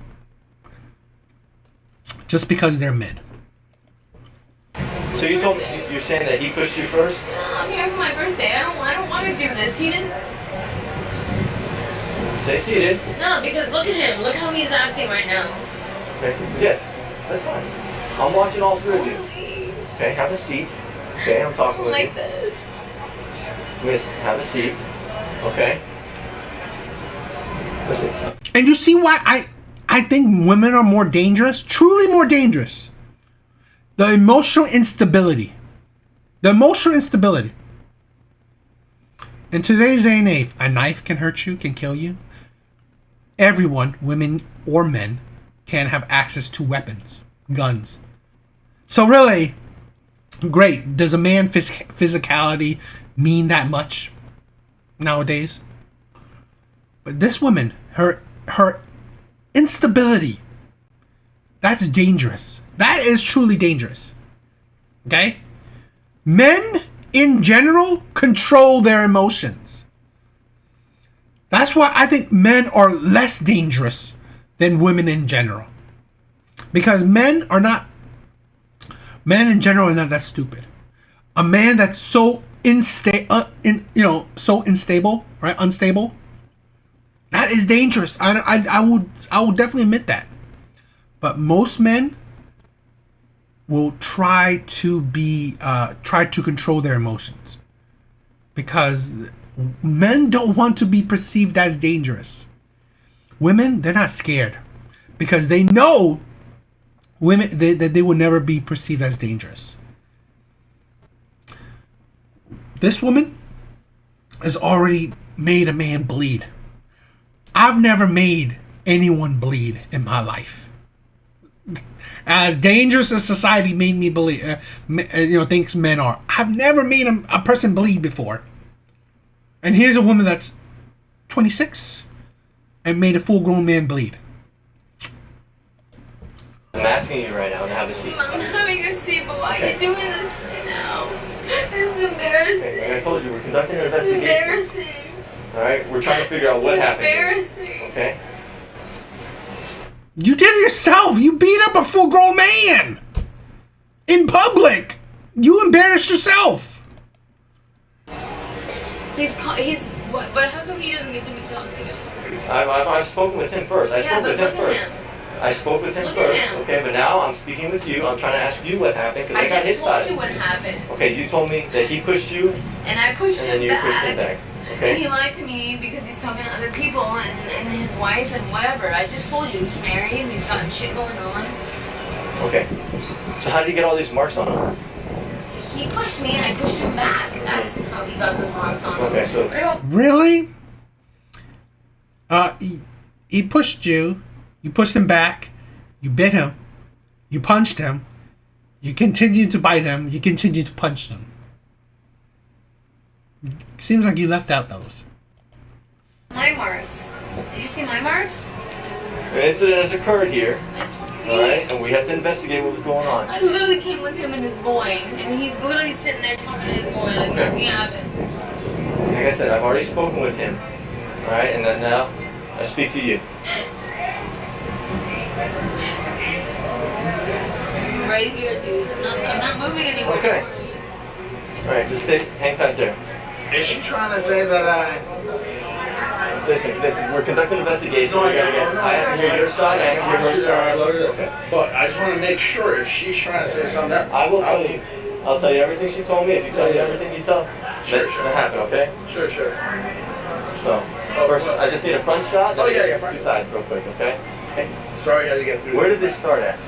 Just because they're men. So you're saying that he pushed you first? I'm here for my birthday. I don't want to do this. He didn't. Stay seated. No, because look at him. Look how he's acting right now. Okay. Yes, that's fine. I'm watching all three of you. Okay, have a seat. Okay, I'm talking with Like you. this. Miss, have a seat. Okay. Listen. And you see why I think women are more dangerous, truly more dangerous. The emotional instability. In today's day and age, a knife can hurt you, can kill you. Everyone, women or men, can have access to weapons, guns. So really, great. Does a man physicality mean that much nowadays? But this woman, her instability, that's dangerous. That is truly dangerous. Okay? Men in general control their emotions. That's why I think men are less dangerous than women in general. Because men in general are not that stupid. A man that's so unstable, right? Unstable. That is dangerous. I will definitely admit that. But most men will try to control their emotions, because men don't want to be perceived as dangerous. Women, they're not scared because they know that they will never be perceived as dangerous. This woman has already made a man bleed. I've never made anyone bleed in my life. As dangerous as society made me believe, thinks men are. I've never made a person bleed before. And here's a woman that's 26 and made a full-grown man bleed. I'm asking you right now to have a seat. I'm having a seat, but why are you doing this right now? It's embarrassing. Okay, like I told you, we're conducting an It's investigation. embarrassing. Alright, we're trying to figure out what It's happened here. embarrassing. Okay? You did it yourself. You beat up a full-grown man in public. You embarrassed yourself. But how come he doesn't get to be talked to? I've spoken with him first. I spoke with him first. I spoke with him Look at first. him. Okay, but now I'm speaking with you. I'm trying to ask you what happened because I got his just told side. you what happened. Okay, you told me that he pushed you And I pushed and him then you pushed him back. back. And he lied to me because he's talking to other people and his wife and whatever. I just told you he's married and he's got shit going on. Okay. So how did he get all these marks on him? He pushed me and I pushed him back. That's how he got those marks on him. Okay, so... Really? He pushed you. You pushed him back. You bit him. You punched him. You continued to bite him. You continued to punch him. Seems like you left out those. My marks. Did you see my marks? An incident has occurred here. That's Alright, and we have to investigate what was going on. I literally came with him and his boy, and he's literally sitting there talking to his boy like nothing happened. Like I said, I've already spoken with him. Alright, and then now I speak to you. I'm right here, dude. I'm not moving anywhere. Okay. Alright, just hang tight there. Is she trying to say that I... Listen, we're conducting an investigation. I have to hear your side, I have to hear her side. Okay. But I just want to make sure if she's trying to say something. I will tell you. I'll tell you everything she told me. If you tell you everything you tell, Sure. that happen, okay? Sure. So, first, I just need a front shot, then yeah. two sides real quick, okay? Sorry how to get through Where this. did this start at?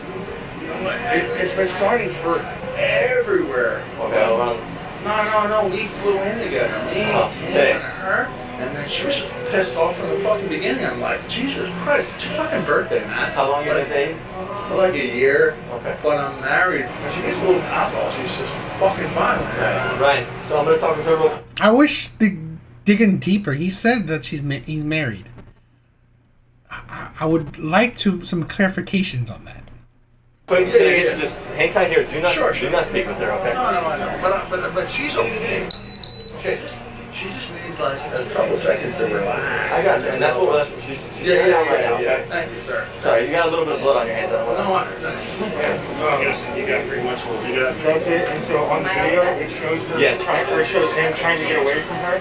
You know what? It's been starting for everywhere. Okay, around... No, we flew in together. Me, today. and her. And then she was just pissed off from the fucking beginning. I'm like, Jesus Christ, it's your fucking birthday, man. How long you been dating? For like a year. Okay. But I'm married. When she gets a little alcohol, she's just fucking violent. Right. Ryan, so I'm going to talk with her real... I wish digging deeper. He said that he's married. I would like some clarifications on that. Quick, Yeah. just hang tight here. Do not speak with her, okay? No, I know. But she's okay. She just needs like a couple seconds to relax. I got you, and that's what she's Yeah, down right now, okay? Thank you, sir. Sorry, you got a little bit of blood on your hands. I don't No, want you got pretty much what we got. That's it. And so on the video, it shows her or it shows him trying to get away from her.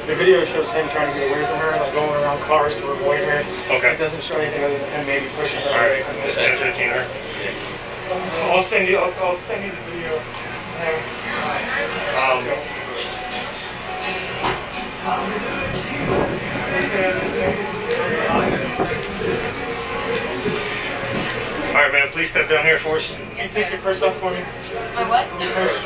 The video shows him trying to get away from her, like going around cars to avoid her. Okay. It doesn't show anything other than him maybe pushing her away from this. I'll send you the video. Alright, man, please step down here for us. Yes, Take sir. your purse off for me. My what? Your purse.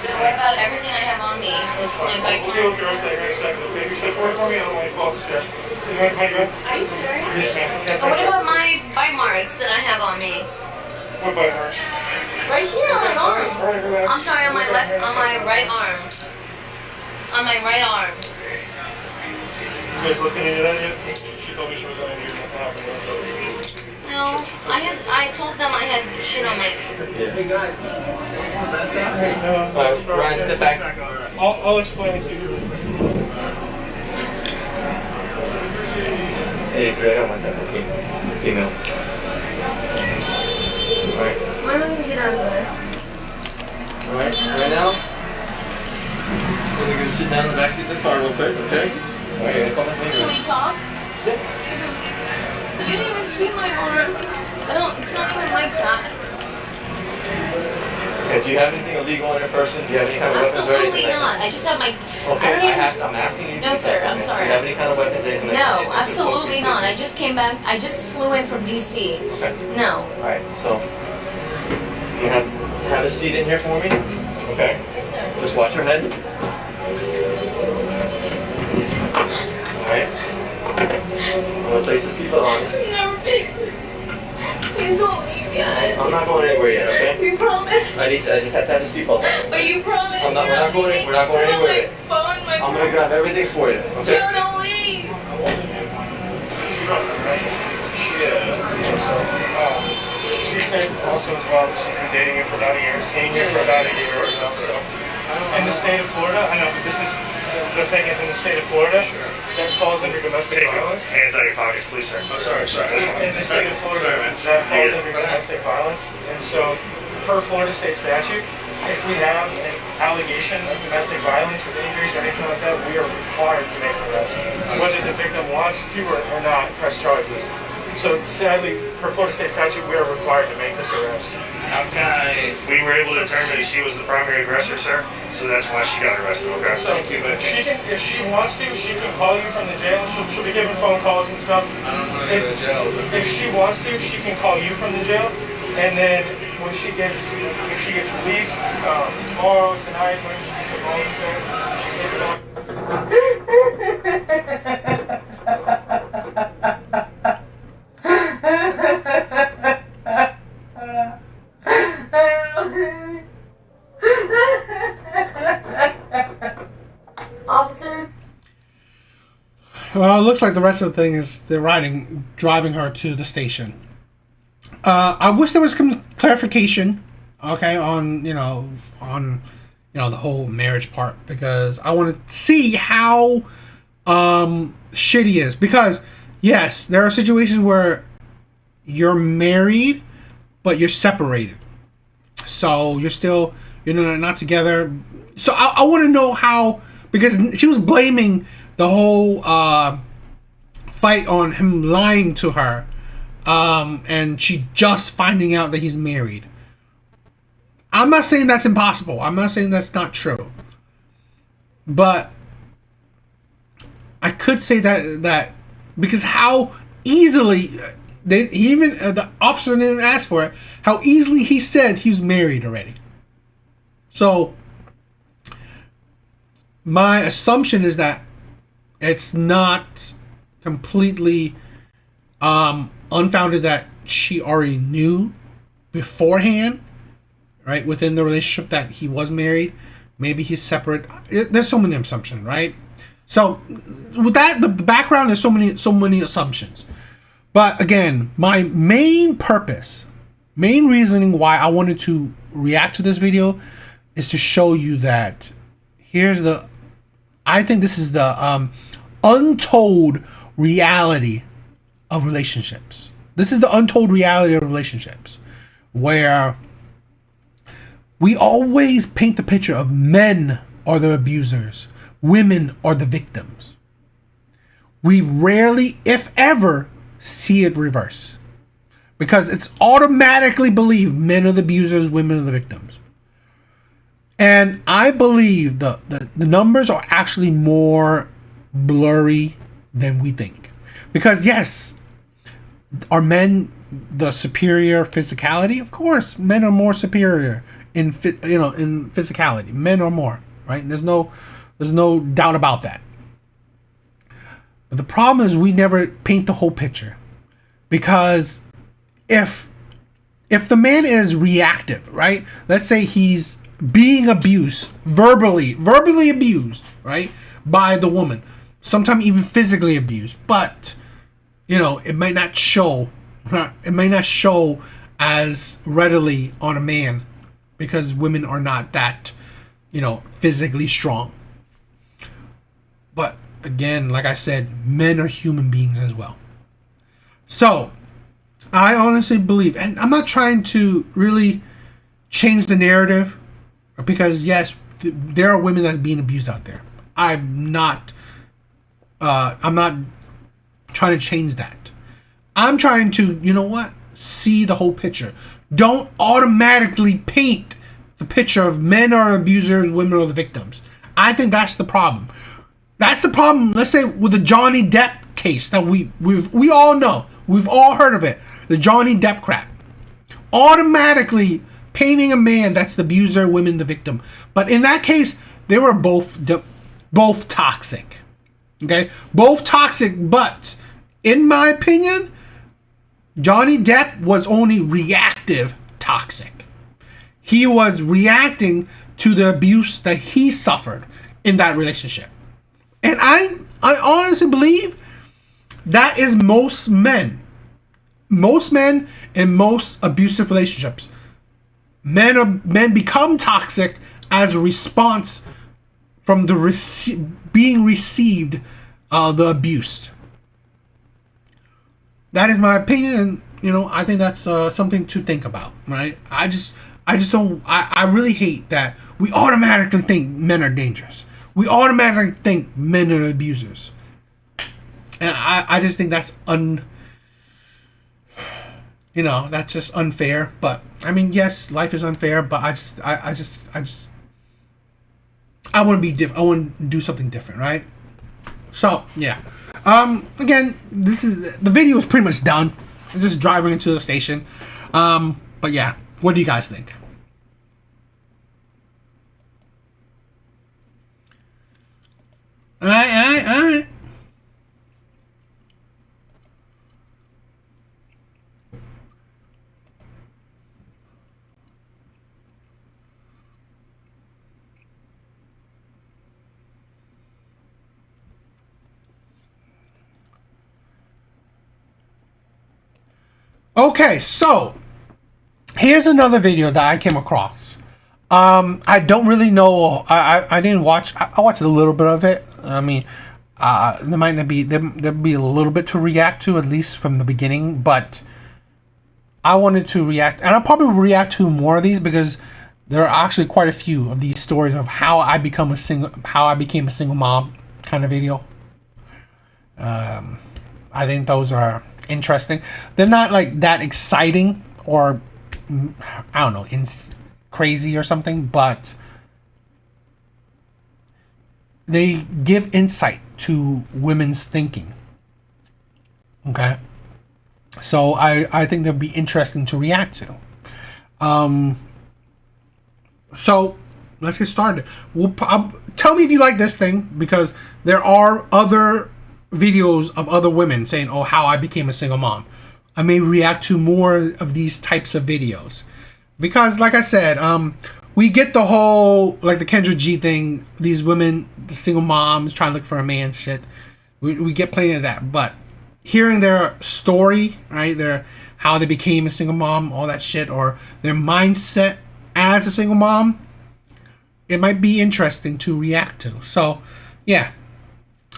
What about everything I have on me? This is my bike We'll marks. go with that here in a second. Okay, you step forward for me. I don't want you to fall off the stairs. You want to go? Are you serious? Yes, ma'am. Oh, what about my bite marks that I have on me? What bite marks? Right here on my arm. Alright, relax. I'm sorry, on my right arm. On my right arm. You guys looking into that yet? She told me she was going to do nothing happened. No, I told them I had shit on my... Hey, guys. Alright, Ryan, step back. I'll explain it to you. Hey, I got one type of female. Alright. When am I gonna get out of this? Alright, right now, we're going to sit down in the backseat of the car real quick, okay? Alright, you're going to call my Can finger. we talk? Yeah. You didn't even see my arm. It's not even like that. Okay, do you have anything illegal on your person? Do you have any kind of weapons or anything Absolutely like not. that? I just have my... Okay, I don't even... I'm asking you. No, sir, I'm Do sorry. you have any kind of weapons, anything like that? No, absolutely not. I just came back. I just flew in from DC. Okay. No. Alright, so you have a seat in here for me? Okay. Yes, sir. Just watch your head. Alright. I'm gonna place the seatbelt on you. Never been. Please don't leave yet. I'm not going anywhere yet, okay? We promise. I just have to have the seatbelt on. But you promise. We're not going anywhere yet. Phone, my I'm gonna grab everything for you, okay? Joe, don't leave. She said also as well that she's been dating you for about a year, seeing you for about a year or so. So, in the state of Florida, I know this is the thing is in the state of Florida that falls under domestic violence. Hands out of your pockets, please, sir. Oh, sorry. In the state of Florida, that falls under domestic violence, and so per Florida state statute, if we have an allegation of domestic violence with injuries or anything like that, we are required to make an arrest. Whether the victim wants to or not press charges. So sadly, per Florida state statute, we are required to make this arrest. How can I? We were able to determine that she was the primary aggressor, sir. So that's why she got arrested. Okay. So she can, if she wants to, she can call you from the jail. She'll be giving phone calls and stuff. I don't want to go to jail. If she wants to, she can call you from the jail, and then when she gets, if she gets released tomorrow, tonight, when she gets her bonus, she gets it on. Officer? Well, it looks like the rest of the thing is they're driving her to the station. I wish there was some clarification, okay, on the whole marriage part, because I want to see how shitty he is. Because yes, there are situations where you're married, but you're separated, so you're not together. So I want to know how, because she was blaming the whole fight on him lying to her, and she just finding out that he's married. I'm not saying that's impossible. I'm not saying that's not true. But I could say that because how easily the officer didn't ask for it. How easily he said he was married already. So my assumption is that it's not completely unfounded that she already knew beforehand, right, within the relationship, that he was married. Maybe he's separate. There's so many assumptions, right? So with that, the background, there's so many assumptions. But again, my main reasoning why I wanted to react to this video is to show you that I think this is the untold reality of relationships. This is the untold reality of relationships, where we always paint the picture of men are the abusers, women are the victims. We rarely, if ever, see it reverse, because it's automatically believed men are the abusers, women are the victims. And I believe the numbers are actually more blurry than we think. Because yes, are men the superior physicality? Of course, men are more superior in physicality. Men are more, right? There's no doubt about that. But the problem is we never paint the whole picture. Because if the man is reactive, right? Let's say he's being abused, verbally abused, right, by the woman, sometimes even physically abused, but it might not show as readily on a man, because women are not that physically strong. But again, like I said, men are human beings as well. So I honestly believe, and I'm not trying to really change the narrative, because yes, there are women that are being abused out there. I'm not trying to change that. I'm trying to, see the whole picture. Don't automatically paint the picture of men are abusers, women are the victims. I think that's the problem. That's the problem, let's say, with the Johnny Depp case that we all know. We've all heard of it. The Johnny Depp crap. Automatically painting a man that's the abuser, women the victim. But in that case, they were both toxic. Okay? Both toxic, but in my opinion, Johnny Depp was only reactive toxic. He was reacting to the abuse that he suffered in that relationship. And I honestly believe that is most men. Most men in most abusive relationships. Men become toxic as a response from the being received the abuse. That is my opinion, and I think that's something to think about, right? I just don't. I really hate that we automatically think men are dangerous. We automatically think men are abusers, and I just think that's You know, that's just unfair. But I mean, yes, life is unfair. But I want to be different. I want to do something different, right? So yeah. Again, the video is pretty much done. I'm just driving into the station. But yeah, what do you guys think? All right. Okay, so here's another video that I came across. I don't really know. I didn't watch. I watched a little bit of it. I mean, there might not be there'd be a little bit to react to, at least from the beginning. But I wanted to react, and I'll probably react to more of these because there are actually quite a few of these stories of how I became a single mom kind of video. I think those are interesting. They're not like that exciting or I don't know, crazy or something, but they give insight to women's thinking. Okay, so I think they'll be interesting to react to. So let's get started. Tell me if you like this thing, because there are other videos of other women saying, "Oh, how I became a single mom." I may react to more of these types of videos because, like I said, we get the whole like the Kendra G thing. These women, the single moms trying to look for a man, shit. We get plenty of that, but hearing their story, right, their how they became a single mom, all that shit, or their mindset as a single mom, it might be interesting to react to. So, yeah.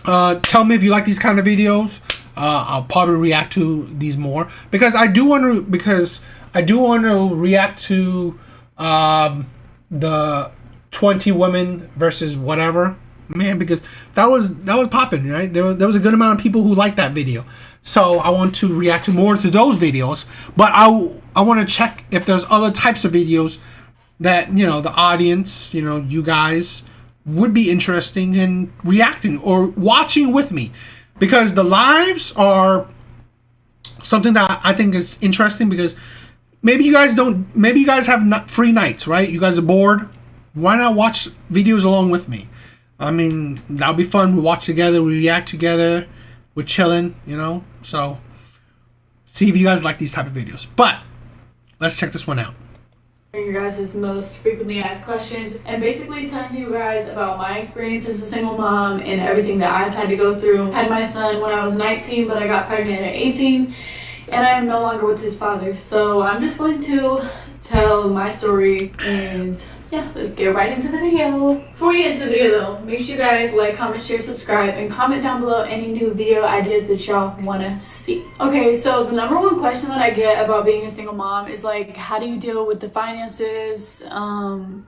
Tell me if you like these kind of videos. I'll probably react to these more because I do want to react to the 20 women versus whatever, man, because that was popping, right? There was a good amount of people who liked that video. So I want to react to more to those videos, but I want to check if there's other types of videos that, you know, the audience, you know, you guys would be interesting in reacting or watching with me, because the lives are something that I think is interesting, because maybe you guys have free nights, right? You guys are bored. Why not watch videos along with me? I mean, that'll be fun. We watch together, we react together, we're chilling, you know? So see if you guys like these type of videos. But let's check this one out. Your guys' most frequently asked questions, and basically telling you guys about my experience as a single mom and everything that I've had to go through. I had my son when I was 19, but I got pregnant at 18, and I am no longer with his father. So I'm just going to tell my story, and yeah, let's get right into the video. Before we get into the video though, make sure you guys like, comment, share, subscribe, and comment down below any new video ideas that y'all want to see. Okay, so the number one question that I get about being a single mom is like, how do you deal with the finances?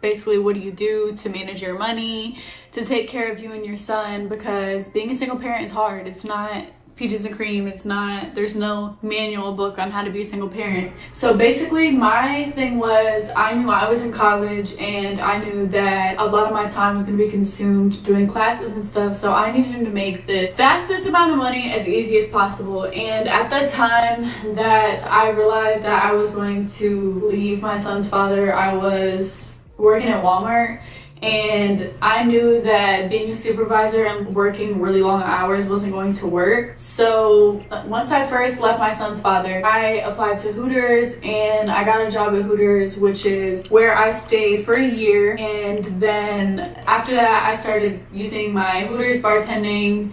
Basically, what do you do to manage your money, to take care of you and your son? Because being a single parent is hard. It's not peaches and cream. It's not, there's no manual book on how to be a single parent. So basically my thing was, I knew I was in college and I knew that a lot of my time was going to be consumed doing classes and stuff, so I needed to make the fastest amount of money as easy as possible. And at that time that I realized that I was going to leave my son's father, I was working at Walmart. And I knew that being a supervisor and working really long hours wasn't going to work. So once I first left my son's father, I applied to Hooters and I got a job at Hooters, which is where I stayed for a year. And then after that, I started using my Hooters bartending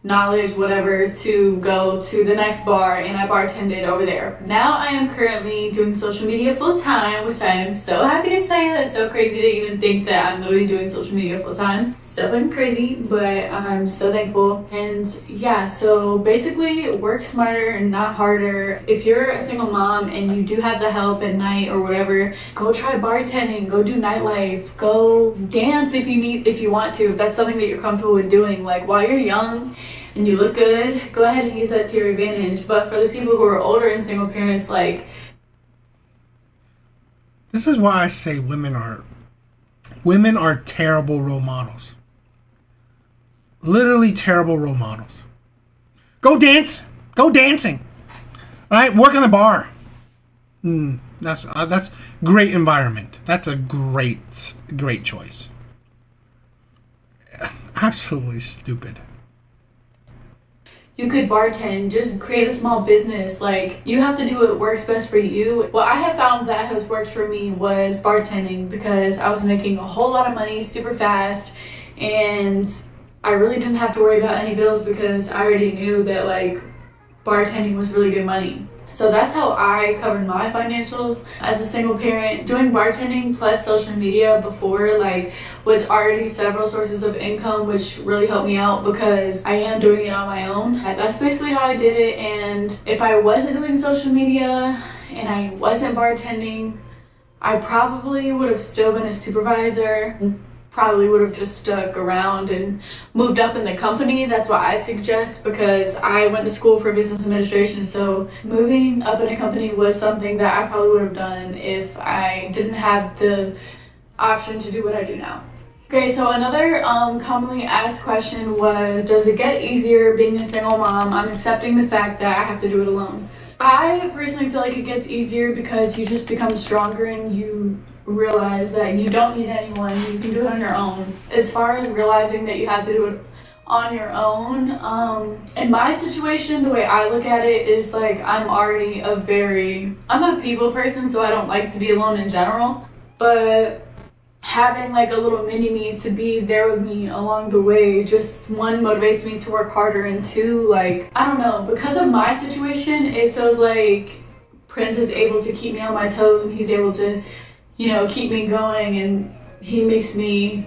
knowledge, whatever, to go to the next bar, and I bartended over there. Now I am currently doing social media full time, which I am so happy to say. That's so crazy to even think that I'm literally doing social media full time. So fucking crazy, but I'm so thankful. And yeah, so basically work smarter and not harder. If you're a single mom and you do have the help at night or whatever, go try bartending, go do nightlife, go dance if you want to, if that's something that you're comfortable with doing. Like, while you're young and you look good, go ahead and use that to your advantage. But for the people who are older and single parents, like, this is why I say women are terrible role models. Literally terrible role models. Go dance. Go dancing. All right, work in the bar. That's great environment. That's a great choice. Absolutely stupid. you could bartend, just create a small business. Like, you have to do what works best for you. What I have found that has worked for me was bartending, because I was making a whole lot of money super fast, and I really didn't have to worry about any bills because I already knew that, like, bartending was really good money. So that's how I covered my financials as a single parent. Doing bartending plus social media before, like, was already several sources of income, which really helped me out because I am doing it on my own. That's basically how I did it. And if I wasn't doing social media and I wasn't bartending, I probably would have still been a supervisor. Probably would have just stuck around and moved up in the company. That's what I suggest, because I went to school for business administration, so moving up in a company was something that I probably would have done if I didn't have the option to do what I do now. Okay, so another commonly asked question was, does it get easier being a single mom? I'm accepting the fact that I have to do it alone. I personally feel like it gets easier because you just become stronger and you realize that you don't need anyone, you can do it on your own. As far as realizing that you have to do it on your own, in my situation, the way I look at it is like, I'm a people person, so I don't like to be alone in general, but having like a little mini-me to be there with me along the way, just one, motivates me to work harder, and two, like, I don't know, because of my situation, it feels like Prince is able to keep me on my toes, and he's able to, you know, keep me going, and he makes me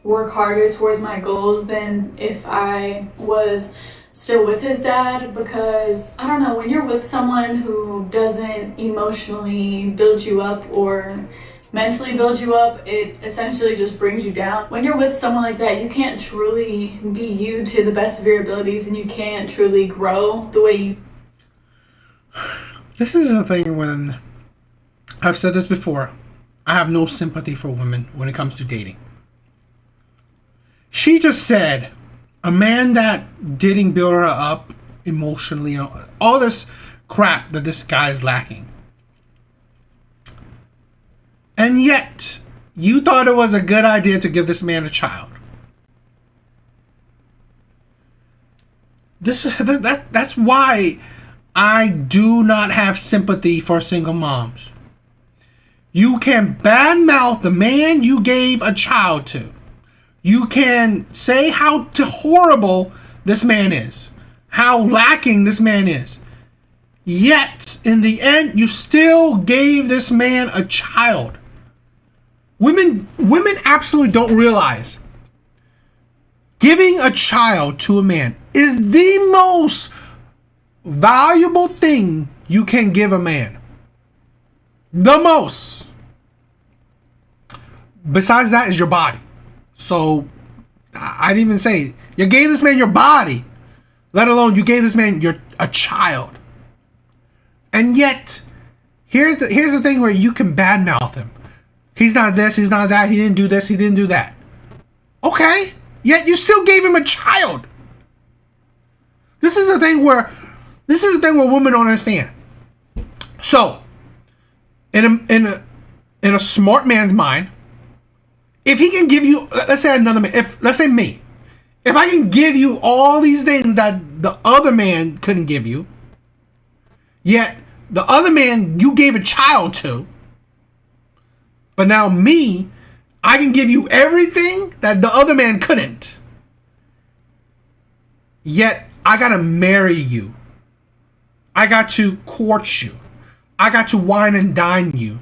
work harder towards my goals than if I was still with his dad. Because, I don't know, when you're with someone who doesn't emotionally build you up or mentally build you up, it essentially just brings you down. When you're with someone like that, you can't truly be you to the best of your abilities, and you can't truly grow the way you... This is the thing when... I've said this before. I have no sympathy for women when it comes to dating. She just said a man that didn't build her up emotionally, all this crap that this guy is lacking. And yet, you thought it was a good idea to give this man a child. That's why I do not have sympathy for single moms. You can badmouth the man you gave a child to. You can say how horrible this man is, how lacking this man is. Yet, in the end, you still gave this man a child. Women absolutely don't realize giving a child to a man is the most valuable thing you can give a man. The most. Besides that is your body. So, I didn't even say, you gave this man your body, let alone you gave this man a child. And yet, here's the thing where you can badmouth him. He's not this, he's not that, he didn't do this, he didn't do that. Okay, yet you still gave him a child. This is the thing where women don't understand. So, in a smart man's mind, if he can give you, let's say another man, let's say me, if I can give you all these things that the other man couldn't give you, yet the other man you gave a child to, but now me, I can give you everything that the other man couldn't, yet I gotta marry you, I got to court you, I got to wine and dine you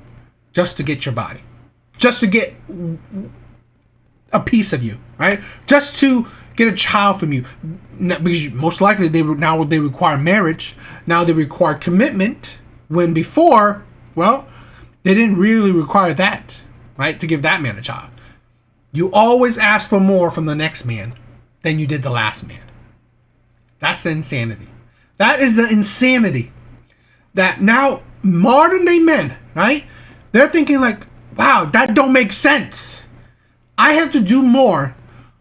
just to get your body. Just to get a piece of you, right? Just to get a child from you. Because most likely they require marriage. Now they require commitment. When before, well, they didn't really require that, right? To give that man a child. You always ask for more from the next man than you did the last man. That's the insanity. That is the insanity. That now modern day men, right? They're thinking like, wow, that don't make sense. I have to do more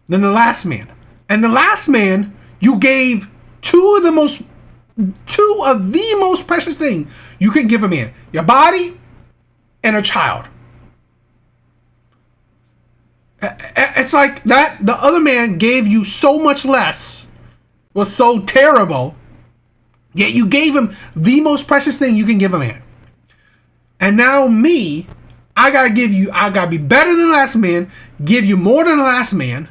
than the last man. And the last man, you gave two of the most precious things you can give a man. Your body and a child. It's like that the other man gave you so much less, was so terrible, yet you gave him the most precious thing you can give a man. And now me, I gotta be better than the last man, give you more than the last man.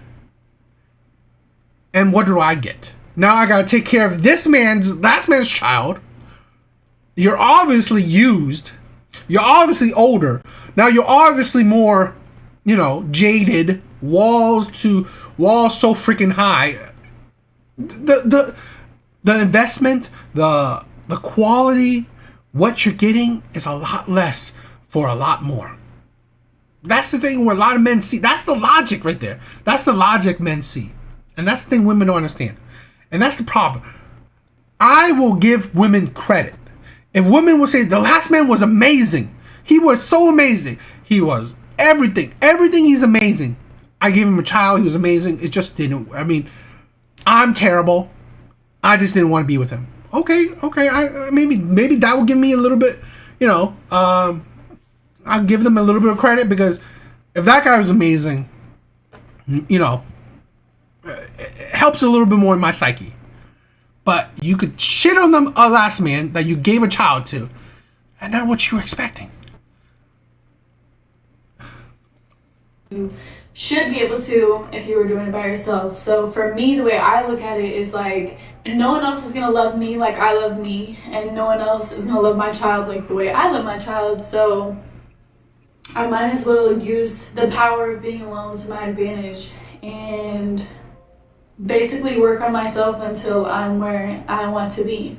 And what do I get? Now I gotta take care of last man's child. You're obviously used. You're obviously older. Now you're obviously more, jaded. Walls so freaking high. The investment, the quality, what you're getting is a lot less for a lot more. That's the thing where a lot of men see. That's the logic right there. That's the logic men see. And that's the thing women don't understand. And that's the problem. I will give women credit. If women will say, the last man was amazing. He was so amazing. He was everything. Everything, he's amazing. I gave him a child. He was amazing. It just didn't. I'm terrible. I just didn't want to be with him. Okay. Maybe that will give me a little bit, I'll give them a little bit of credit, because if that guy was amazing, it helps a little bit more in my psyche. But you could shit on them a last man that you gave a child to, and not what you were expecting. You should be able to if you were doing it by yourself. So for me, the way I look at it is like, no one else is gonna love me like I love me, and no one else is gonna love my child like the way I love my child. So I might as well use the power of being alone to my advantage and basically work on myself until I'm where I want to be.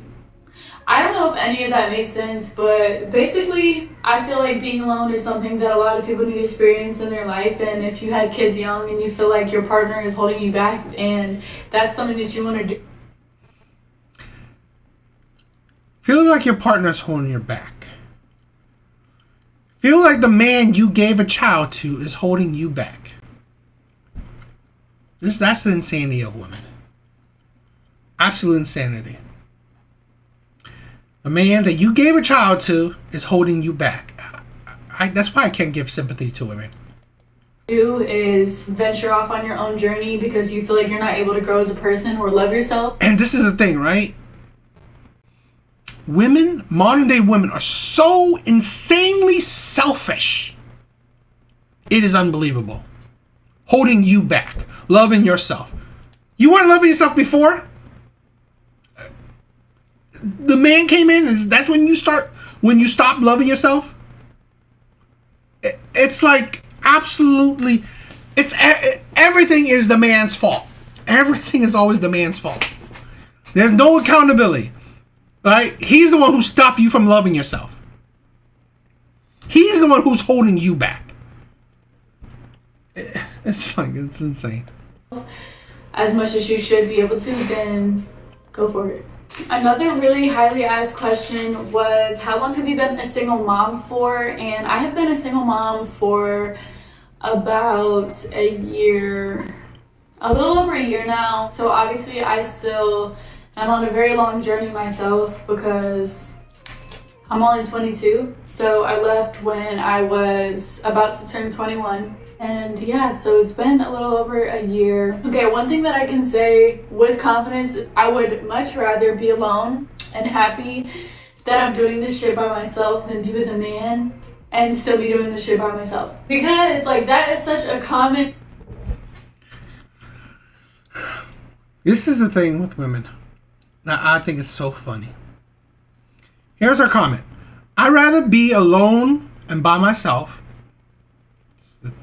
I don't know if any of that makes sense, but basically I feel like being alone is something that a lot of people need to experience in their life. And if you had kids young and you feel like your partner is holding you back and that's something that you want to do. Feel like your partner's holding your back. Feel like the man you gave a child to is holding you back. That's the insanity of women. Absolute insanity. The man that you gave a child to is holding you back. That's why I can't give sympathy to women. Do is venture off on your own journey because you feel like you're not able to grow as a person or love yourself. And this is the thing, right? Women, modern day women, are so insanely selfish. It is unbelievable. Holding you back. Loving yourself. You weren't loving yourself before? The man came in, that's when you stop loving yourself? It's like absolutely, everything is the man's fault. Everything is always the man's fault. There's no accountability. Right? He's the one who stopped you from loving yourself. He's the one who's holding you back. It's insane. As much as you should be able to, then go for it. Another really highly asked question was, how long have you been a single mom for? And I have been a single mom for about a year, a little over a year now. So obviously I still am on a very long journey myself because I'm only 22. So I left when I was about to turn 21. And yeah, so it's been a little over a year. Okay, one thing that I can say with confidence, I would much rather be alone and happy that I'm doing this shit by myself than be with a man and still be doing this shit by myself. Because like that is such a common... This is the thing with women. Now I think it's so funny. Here's her comment. I'd rather be alone and by myself.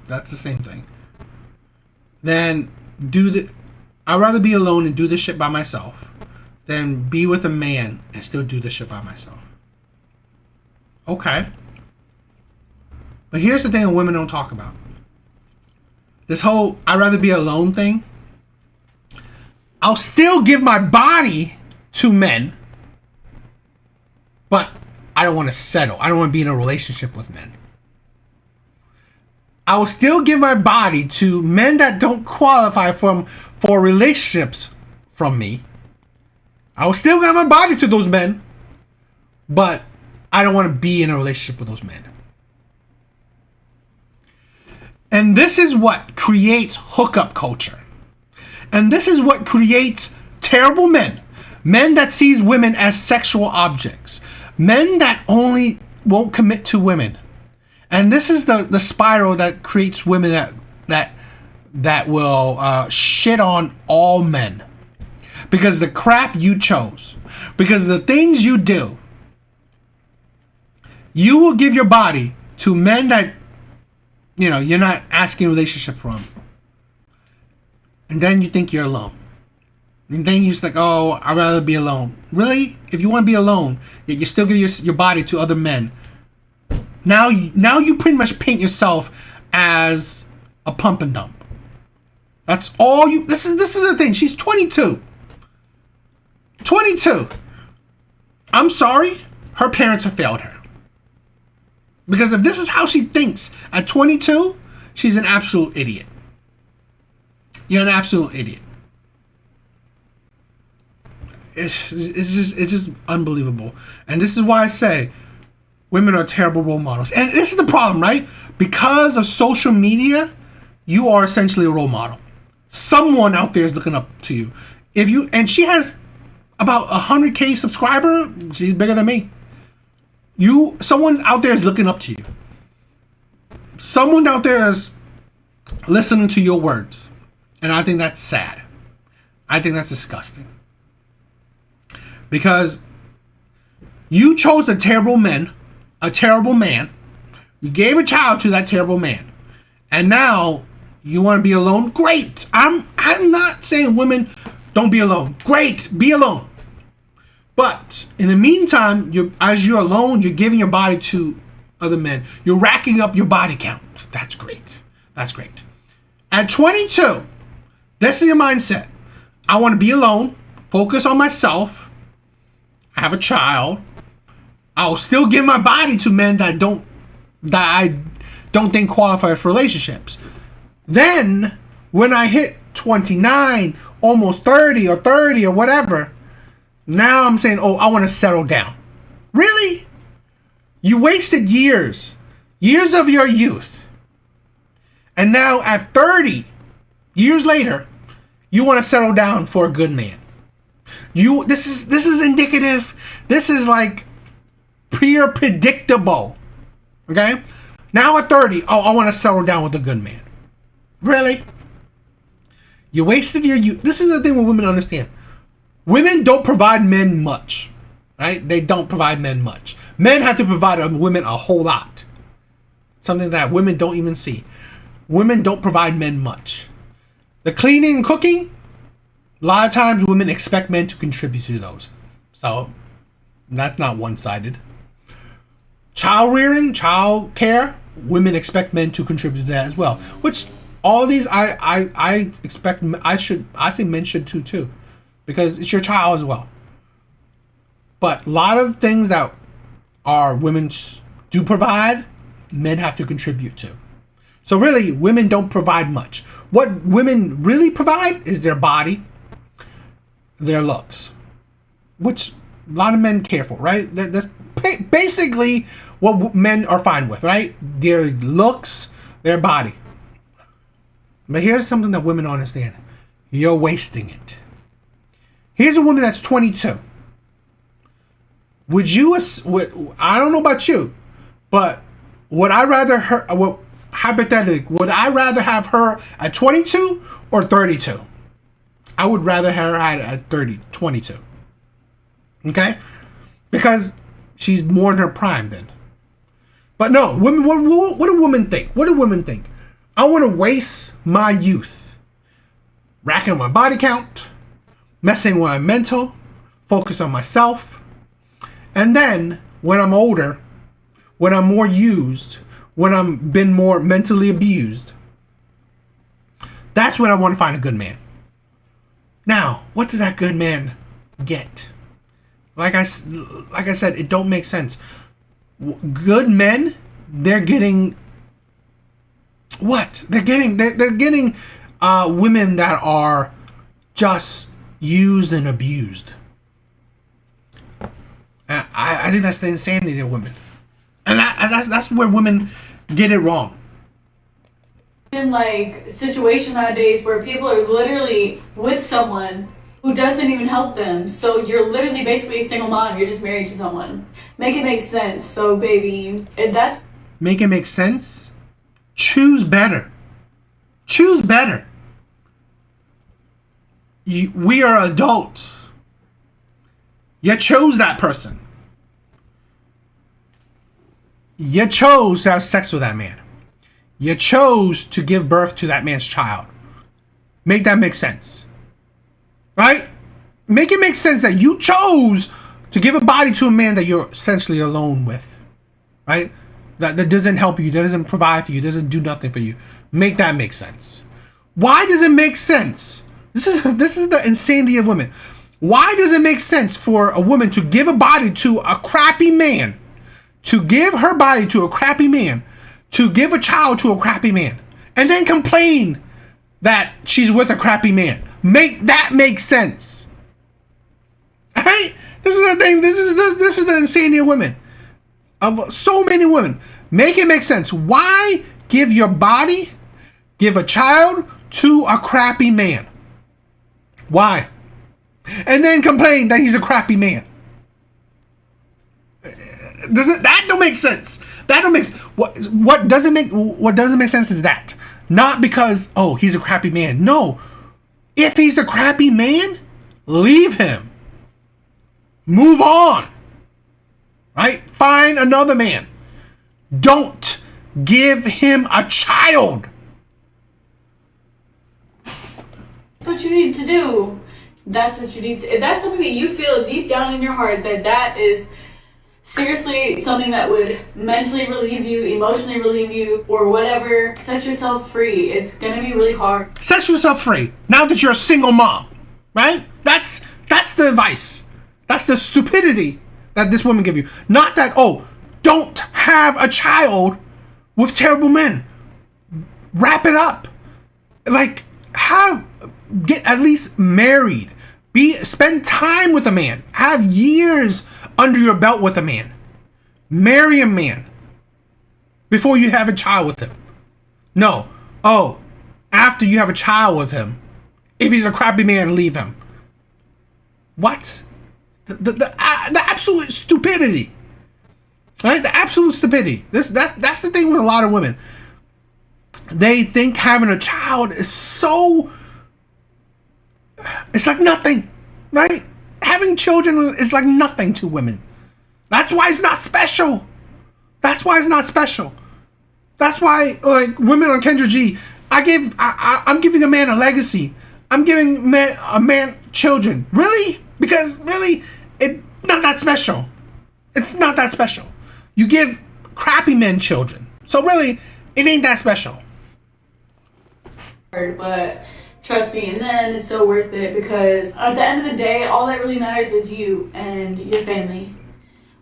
That's the same thing. I'd rather be alone and do this shit by myself than be with a man and still do this shit by myself. Okay. But here's the thing that women don't talk about. This whole I'd rather be alone thing. I'll still give my body to men, but I don't want to settle. I don't want to be in a relationship with men. I will still give my body to men that don't qualify for relationships from me. I will still give my body to those men, but I don't want to be in a relationship with those men. And this is what creates hookup culture. And this is what creates terrible men. Men that sees women as sexual objects. Men that only won't commit to women. And this is the spiral that creates women that will shit on all men. Because the crap you chose. Because the things you do. You will give your body to men that, you know, you're not asking a relationship from. And then you think you're alone. And then you're just like, oh, I'd rather be alone. Really? If you want to be alone, yet you still give your body to other men. Now you pretty much paint yourself as a pump and dump. That's all you... This is the thing. She's 22. 22. I'm sorry. Her parents have failed her. Because if this is how she thinks at 22, she's an absolute idiot. You're an absolute idiot. It's just unbelievable. And this is why I say women are terrible role models. And this is the problem, right? Because of social media, you are essentially a role model. Someone out there is looking up to you. And she has about 100K subscriber. She's bigger than me. Someone out there is looking up to you. Someone out there is listening to your words. And I think that's sad. I think that's disgusting. Because you chose a terrible man. You gave a child to that terrible man. And now you want to be alone? Great. I'm not saying women don't be alone. Great. Be alone. But in the meantime, as you're alone, you're giving your body to other men. You're racking up your body count. That's great. That's great. At 22, this is your mindset. I want to be alone. Focus on myself. I have a child. I'll still give my body to men that I don't think qualify for relationships. Then, when I hit 29, almost 30 or whatever, now I'm saying, oh, I want to settle down. Really? You wasted years of your youth. And now at 30 years later, you want to settle down for a good man. This is indicative. This is like pure predictable. Okay? Now at 30, oh, I want to settle down with a good man. Really? You wasted your youth. This is the thing with women understand. Women don't provide men much. Right? They don't provide men much. Men have to provide women a whole lot. Something that women don't even see. Women don't provide men much. The cleaning and cooking, a lot of times women expect men to contribute to those. So, that's not one-sided. Child rearing, child care, women expect men to contribute to that as well. Which, all these, I expect, I say men should too. Because it's your child as well. But a lot of things that our women do provide, men have to contribute to. So really, women don't provide much. What women really provide is their body, their looks, which a lot of men care for, right? That's basically what men are fine with, right? Their looks, their body. But here's something that women don't understand. You're wasting it. Here's a woman that's 22. I don't know about you, but would I rather hypothetically, would I rather have her at 22 or 32? I would rather have her at 22. Okay? Because she's more in her prime then. But no, women. What do women think? What do women think? I want to waste my youth racking my body count, messing with my mental, focus on myself, and then when I'm older, when I'm more used, when I'm been more mentally abused, that's when I want to find a good man. Now, what did that good man get? Like I said, it don't make sense. Good men, they're getting what? They're getting women that are just used and abused. I think that's the insanity of women, and that's where women get it wrong. In like situation nowadays where people are literally with someone who doesn't even help them, so you're literally basically a single mom. You're just married to someone. Make it make sense. So baby, if that's make it make sense, choose better. Choose better. We are adults. You chose that person. You chose to have sex with that man. You chose to give birth to that man's child. Make that make sense. Right? Make it make sense that you chose to give a body to a man that you're essentially alone with. Right? That doesn't help you, that doesn't provide for you, doesn't do nothing for you. Make that make sense. Why does it make sense? This is the insanity of women. Why does it make sense for a woman to give a body to a crappy man? To give her body to a crappy man? To give a child to a crappy man? And then complain that she's with a crappy man? Make that make sense. Right? This is the thing. This is the insanity of women. Of so many women. Make it make sense. Why give your body, give a child to a crappy man? Why? And then complain that he's a crappy man. That don't make sense. That don't make what doesn't make sense is that. Not because, oh, he's a crappy man. No. If he's a crappy man, leave him. Move on. Right? Find another man. Don't give him a child. what you need to do. That's what you need to. If that's something that you feel deep down in your heart that is seriously something that would mentally relieve you, emotionally relieve you, or whatever, set yourself free. It's gonna be really hard. Set yourself free. Now that you're a single mom, right? That's the advice. That's the stupidity that this woman give you. Not that, oh, don't have a child with terrible men. Wrap it up. Like, get at least married. Spend time with a man. Have years under your belt with a man. Marry a man before you have a child with him. No. Oh, after you have a child with him, if he's a crappy man, leave him. What? The absolute stupidity. Right? The absolute stupidity. That's the thing with a lot of women. They think having a child is so... It's like nothing, right? Having children is like nothing to women. That's why it's not special. That's why it's not special. That's why, like, women on Kendra G, I'm giving a man a legacy. I'm giving a man children. Really? Because really, it's not that special. It's not that special. You give crappy men children. So really, it ain't that special. But trust me, and then it's so worth it, because at the end of the day, all that really matters is you and your family.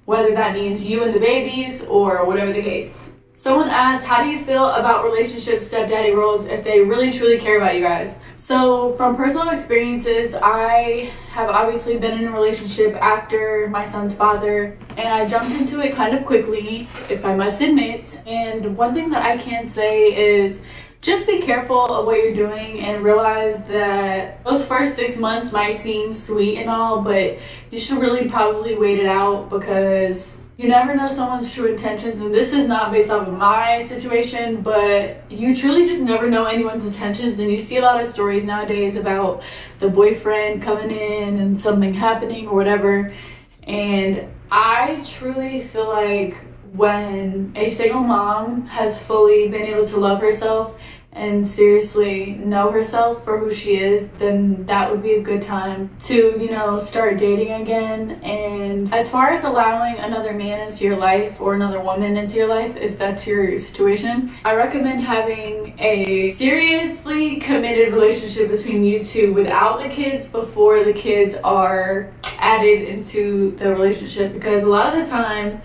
Whether that means you and the babies or whatever the case. Someone asked, how do you feel about relationship stepdaddy roles if they really truly care about you guys? So from personal experiences, I have obviously been in a relationship after my son's father, and I jumped into it kind of quickly, if I must admit. And one thing that I can say is just be careful of what you're doing and realize that those first 6 months might seem sweet and all, but you should really probably wait it out, because you never know someone's true intentions. And this is not based off of my situation, but you truly just never know anyone's intentions. And you see a lot of stories nowadays about the boyfriend coming in and something happening or whatever. And I truly feel like when a single mom has fully been able to love herself and seriously know herself for who she is, then that would be a good time to, you know, start dating again. And as far as allowing another man into your life or another woman into your life, if that's your situation, I recommend having a seriously committed relationship between you two without the kids before the kids are added into the relationship, because a lot of the times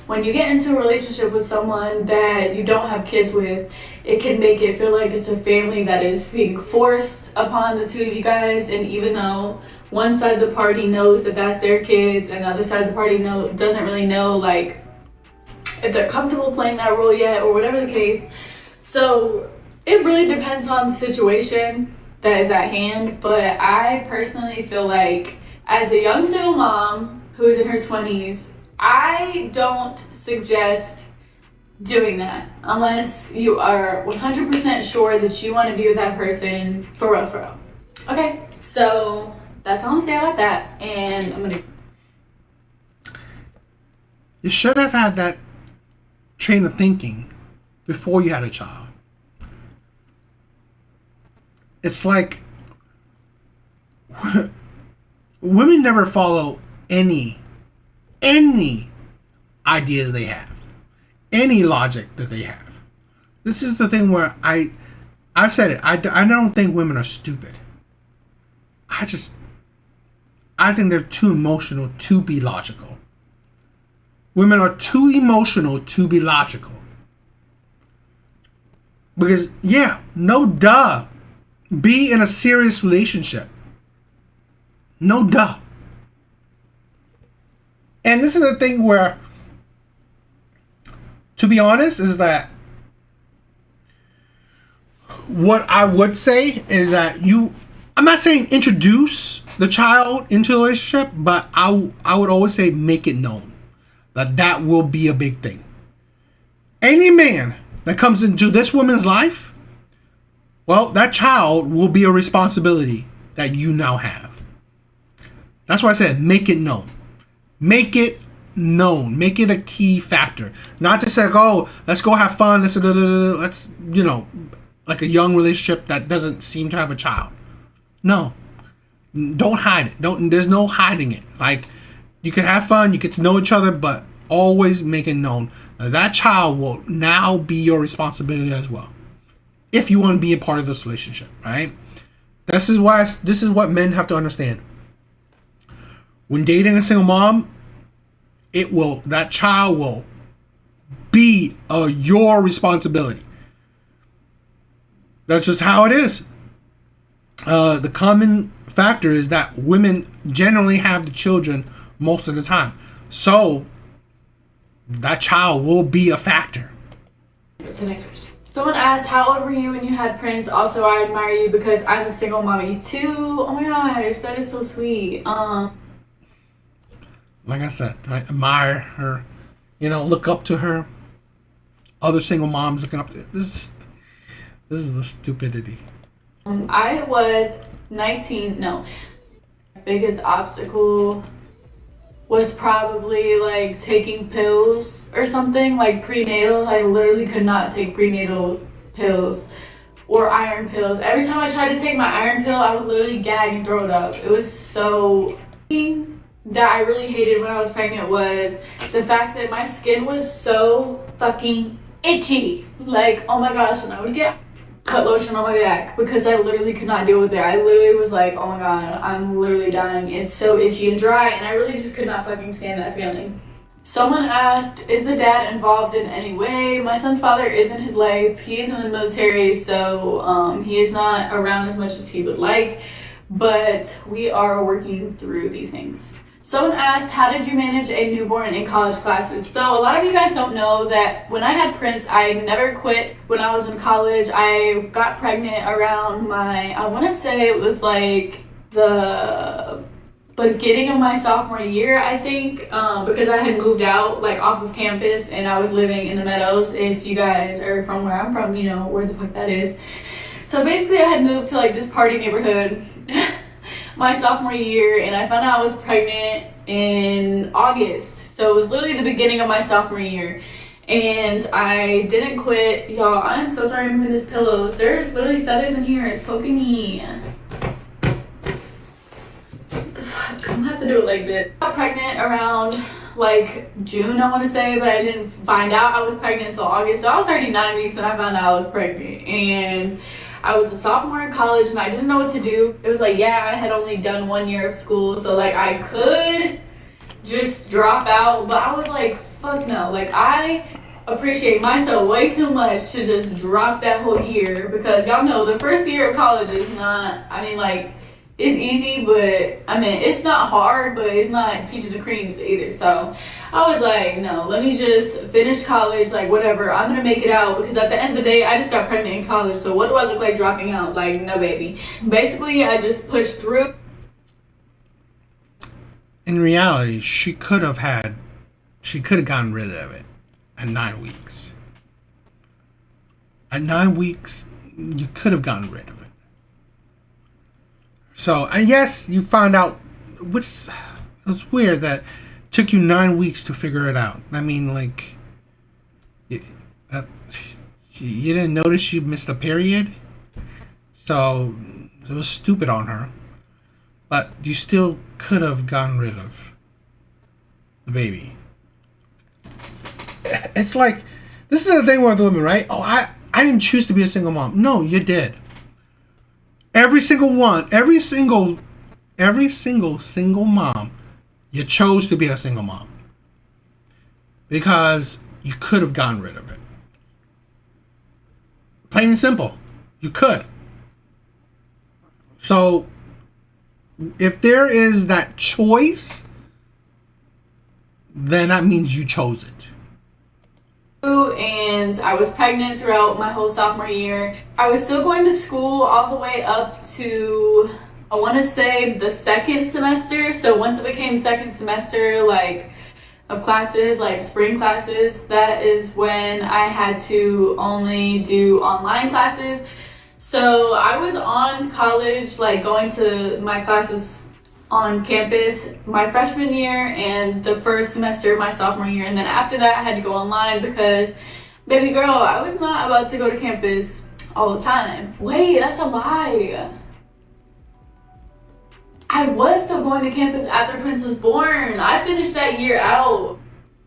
when you get into a relationship with someone that you don't have kids with, it can make it feel like it's a family that is being forced upon the two of you guys. And even though one side of the party knows that that's their kids and the other side of the party doesn't really know like if they're comfortable playing that role yet or whatever the case. So it really depends on the situation that is at hand. But I personally feel like as a young single mom who is in her 20s, I don't suggest doing that unless you are 100% sure that you want to be with that person for real, for real. Okay, so that's all I'm gonna say about that, and I'm gonna... You should have had that train of thinking before you had a child. It's like women never follow any ideas they have, any logic that they have. This is the thing where I said it. I don't think women are stupid. I think they're too emotional to be logical. Women are too emotional to be logical. Because, yeah, no duh. Be in a serious relationship. No duh. And this is the thing where, to be honest, is that what I would say is that I'm not saying introduce the child into the relationship, but I would always say make it known that will be a big thing. Any man that comes into this woman's life, well, that child will be a responsibility that you now have. That's why I said make it known. Make it known. Make it a key factor. Not just like, oh, let's go have fun. Let's you know, like a young relationship that doesn't seem to have a child. No. Don't hide it. There's no hiding it. Like, you can have fun, you get to know each other, but always make it known that child will now be your responsibility as well. If you want to be a part of this relationship, right? This is what men have to understand. When dating a single mom, that child will be your responsibility. That's just how it is. The common factor is that women generally have the children most of the time. So that child will be a factor. What's the next question? Someone asked, how old were you when you had Prince? Also, I admire you because I'm a single mommy too. Oh my gosh, that is so sweet. Like I said, I admire her, look up to her. Other single moms looking up to this is the stupidity. I was 19. No, biggest obstacle was probably like taking pills or something, like prenatals. I literally could not take prenatal pills or iron pills. Every time I tried to take my iron pill, I would literally gag and throw it up. It was so that I really hated when I was pregnant was the fact that my skin was so fucking itchy. Like, oh my gosh, when I would get put lotion on my back because I literally could not deal with it. I literally was like, oh my god, I'm literally dying. It's so itchy and dry, and I really just could not fucking stand that feeling. Someone asked, is the dad involved in any way? My son's father is in his life. He is in the military, so he is not around as much as he would like, but we are working through these things. Someone asked, how did you manage a newborn in college classes? So a lot of you guys don't know that when I had Prince, I never quit when I was in college. I got pregnant around I want to say it was like the beginning of my sophomore year, I think, because I had moved out like off of campus and I was living in the Meadows. If you guys are from where I'm from, you know where the fuck that is. So basically I had moved to like this party neighborhood my sophomore year, and I found out I was pregnant in August. So it was literally the beginning of my sophomore year. and I didn't quit. Y'all, I'm so sorry I'm moving these pillows. There's literally feathers in here. It's poking me. What the fuck? I'm gonna have to do it like this. I got pregnant around like June, I want to say, but I didn't find out I was pregnant until August. So I was already 9 weeks when I found out I was pregnant, and I was a sophomore in college and I didn't know what to do. It was like, yeah, I had only done 1 year of school, so like I could just drop out, but I was like, fuck no. Like, I appreciate myself way too much to just drop that whole year, because y'all know the first year of college is not, I mean, like, it's easy, but I mean, it's not hard, but it's not peaches and creams either. So I was like, no, let me just finish college, like whatever, I'm gonna make it out, because at the end of the day, I just got pregnant in college, so what do I look like dropping out? Like, no baby. Basically, I just pushed through. In reality, she could have gotten rid of it at 9 weeks. At 9 weeks, you could have gotten rid of it. So, I guess you found out, which it was weird that it took you 9 weeks to figure it out. I mean, like, you didn't notice you missed a period? So, it was stupid on her. But you still could have gotten rid of the baby. It's like, this is the thing with women, right? Oh, I didn't choose to be a single mom. No, you did. Every single one, every single mom, you chose to be a single mom. Because you could have gotten rid of it. Plain and simple. You could. So, if there is that choice, then that means you chose it. And I was pregnant throughout my whole sophomore year. I was still going to school all the way up to, I want to say, the second semester. So once it became second semester, like, of classes, like spring classes, that is when I had to only do online classes. So I was on college, like going to my classes on campus my freshman year and the first semester of my sophomore year, and then after that I had to go online because, baby girl, I was not about to go to campus all the time. Wait, that's a lie. I was still going to campus after Prince was born. I finished that year out.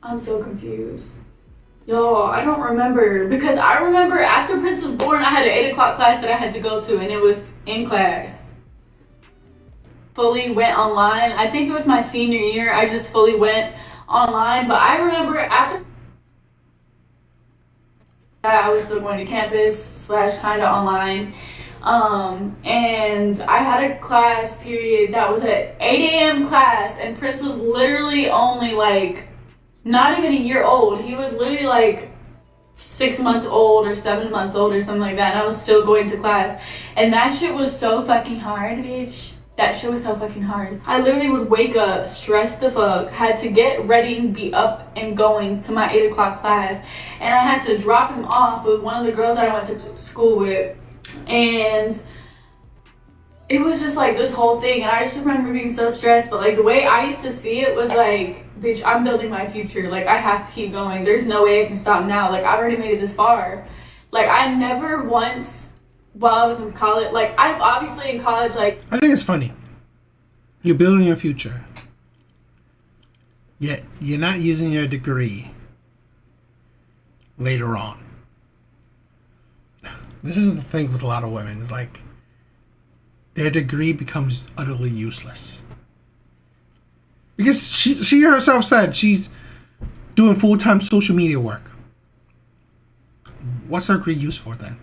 I'm so confused. Y'all, I don't remember, because I remember after Prince was born I had an 8 o'clock class that I had to go to, and it was in class. Fully went online. I think it was my senior year I just fully went online, but I remember after that I was still going to campus / kind of online, and I had a class period that was at 8 a.m. class, and Prince was literally only like not even a year old. He was literally like 6 months old or 7 months old or something like that, and I was still going to class, and that shit was so fucking hard, bitch. That shit was so fucking hard. I literally would wake up, stressed the fuck, had to get ready and be up and going to my 8 o'clock class, and I had to drop him off with one of the girls that I went to school with, and it was just like this whole thing, and I just remember being so stressed. But like the way I used to see it was like, bitch, I'm building my future. Like, I have to keep going. There's no way I can stop now. Like, I've already made it this far. Like, I never once, while I was in college, like, I've obviously in college, like, I think it's funny. You're building your future. Yet you're not using your degree later on. This is the thing with a lot of women. It's like their degree becomes utterly useless. Because she herself said she's doing full-time social media work. What's her degree used for then?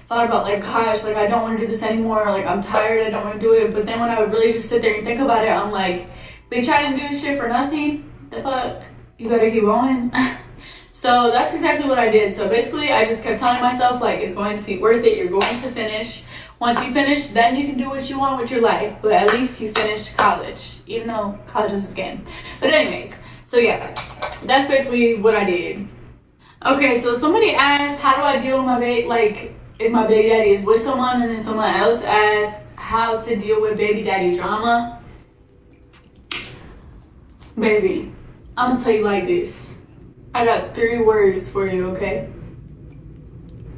thought about like, gosh, like I don't want to do this anymore, like I'm tired, I don't want to do it. But then when I would really just sit there and think about it, I'm like, bitch, I didn't do this shit for nothing. The fuck? You better keep going. So that's exactly what I did. So basically I just kept telling myself, like, it's going to be worth it, you're going to finish. Once you finish, then you can do what you want with your life, but at least you finished college, even though college is a scam. But anyways, so yeah, that's basically what I did. Okay, so somebody asked, how do I deal with my baby, like, if my baby daddy is with someone, and then someone else asked how to deal with baby daddy drama. Baby, I'm gonna tell you like this. I got 3 words for you, okay?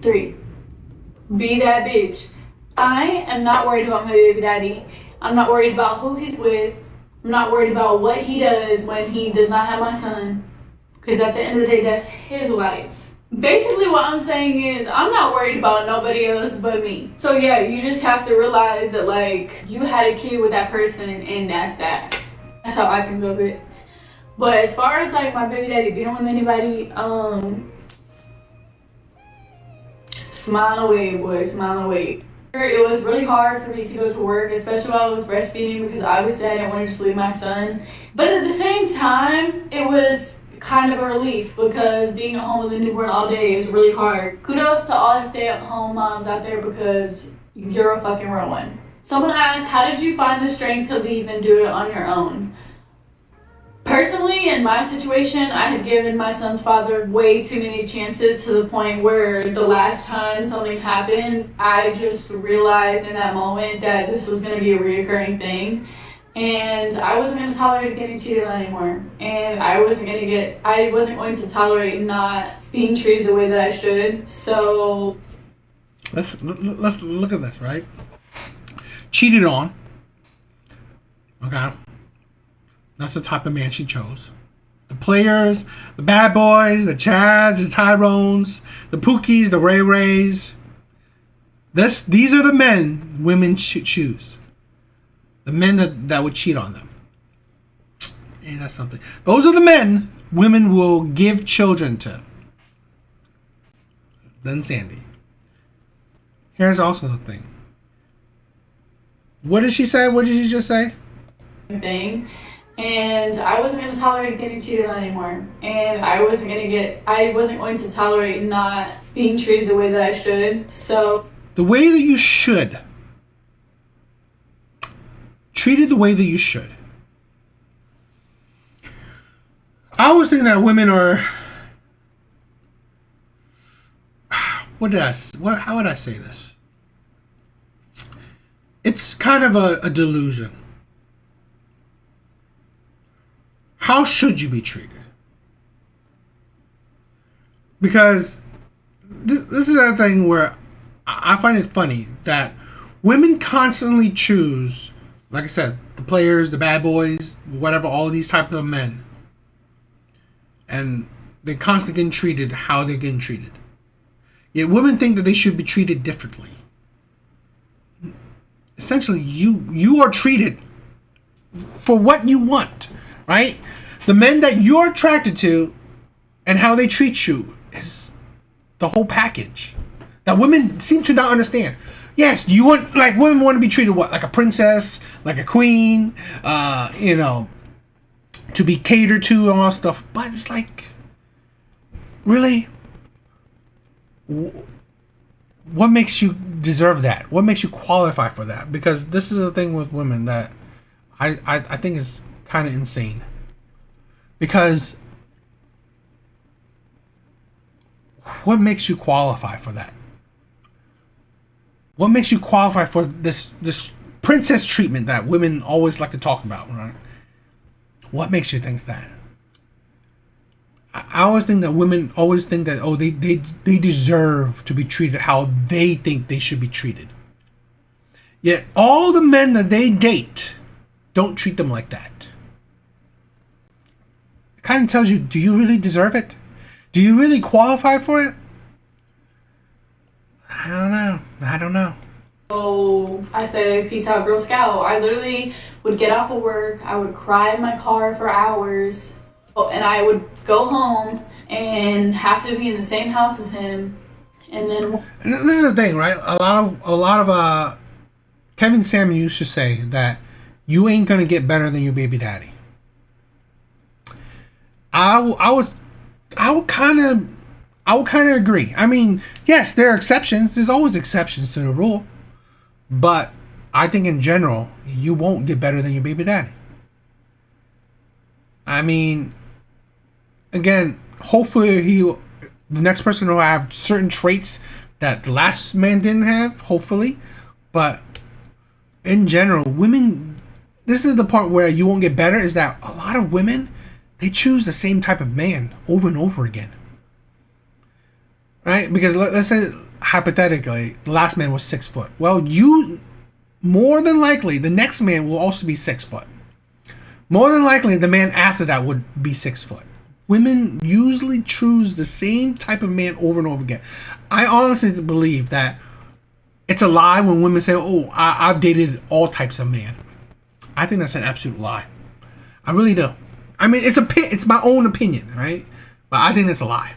3. Be that bitch. I am not worried about my baby daddy. I'm not worried about who he's with. I'm not worried about what he does when he does not have my son. Because at the end of the day, that's his life. Basically what I'm saying is I'm not worried about nobody else but me. So yeah, you just have to realize that like you had a kid with that person and that's that. That's how I think of it. But as far as like my baby daddy being with anybody, smile away, boy, smile away. It was really hard for me to go to work, especially while I was breastfeeding, because obviously I didn't want to just leave my son. But at the same time, it was kind of a relief because being at home with a newborn all day is really hard. Kudos to all the stay-at-home moms out there because you're a fucking real one. Someone asked, how did you find the strength to leave and do it on your own? Personally, in my situation, I had given my son's father way too many chances to the point where the last time something happened, I just realized in that moment that this was going to be a reoccurring thing. And I wasn't going to tolerate getting cheated on anymore. And I wasn't going to tolerate not being treated the way that I should. So let's look at this, right? Cheated on. Okay. That's the type of man she chose. The players, the bad boys, the Chads, the Tyrones, the Pookies, the Ray Rays. These are the men women should choose. The men that would cheat on them. Ain't that something? Those are the men women will give children to. Then Sandy. Here's also the thing. What did she say? What did she just say? Thing. And I wasn't going to tolerate getting cheated on anymore. And I wasn't going to tolerate not being treated the way that I should. So the way that you should. Treated the way that you should. I always think that women are. How would I say this? It's kind of a delusion. How should you be treated? Because this is a thing where I find it funny that women constantly choose, like I said, the players, the bad boys, whatever, all these types of men. And they're constantly getting treated how they're getting treated. Yet women think that they should be treated differently. Essentially, you are treated for what you want, right? The men that you're attracted to and how they treat you is the whole package that women seem to not understand. Yes, you want, like, women want to be treated what? Like a princess, like a queen, to be catered to and all stuff. But it's like, really? What makes you deserve that? What makes you qualify for that? Because this is a thing with women that I think is kind of insane. Because what makes you qualify for that? What makes you qualify for this princess treatment that women always like to talk about, right? What makes you think that? I always think that women always think that, oh, they deserve to be treated how they think they should be treated. Yet all the men that they date don't treat them like that. It kind of tells you, do you really deserve it? Do you really qualify for it? I don't know. So I say, peace out, Girl Scout. I literally would get off of work. I would cry in my car for hours. And I would go home and have to be in the same house as him. And this is the thing, right? A lot of Kevin Samuel used to say that you ain't gonna get better than your baby daddy. I would kind of agree. I mean, yes, there are exceptions. There's always exceptions to the rule, but I think in general you won't get better than your baby daddy. I mean, again, hopefully the next person will have certain traits that the last man didn't have, hopefully, but in general, women, this is the part where you won't get better, is that a lot of women, they choose the same type of man over and over again. Right? Because let's say, hypothetically, the last man was 6 foot. Well, more than likely, the next man will also be 6 foot. More than likely, the man after that would be 6 foot. Women usually choose the same type of man over and over again. I honestly believe that it's a lie when women say, oh, I've dated all types of men. I think that's an absolute lie. I really do. I mean, it's my own opinion, right? But I think that's a lie.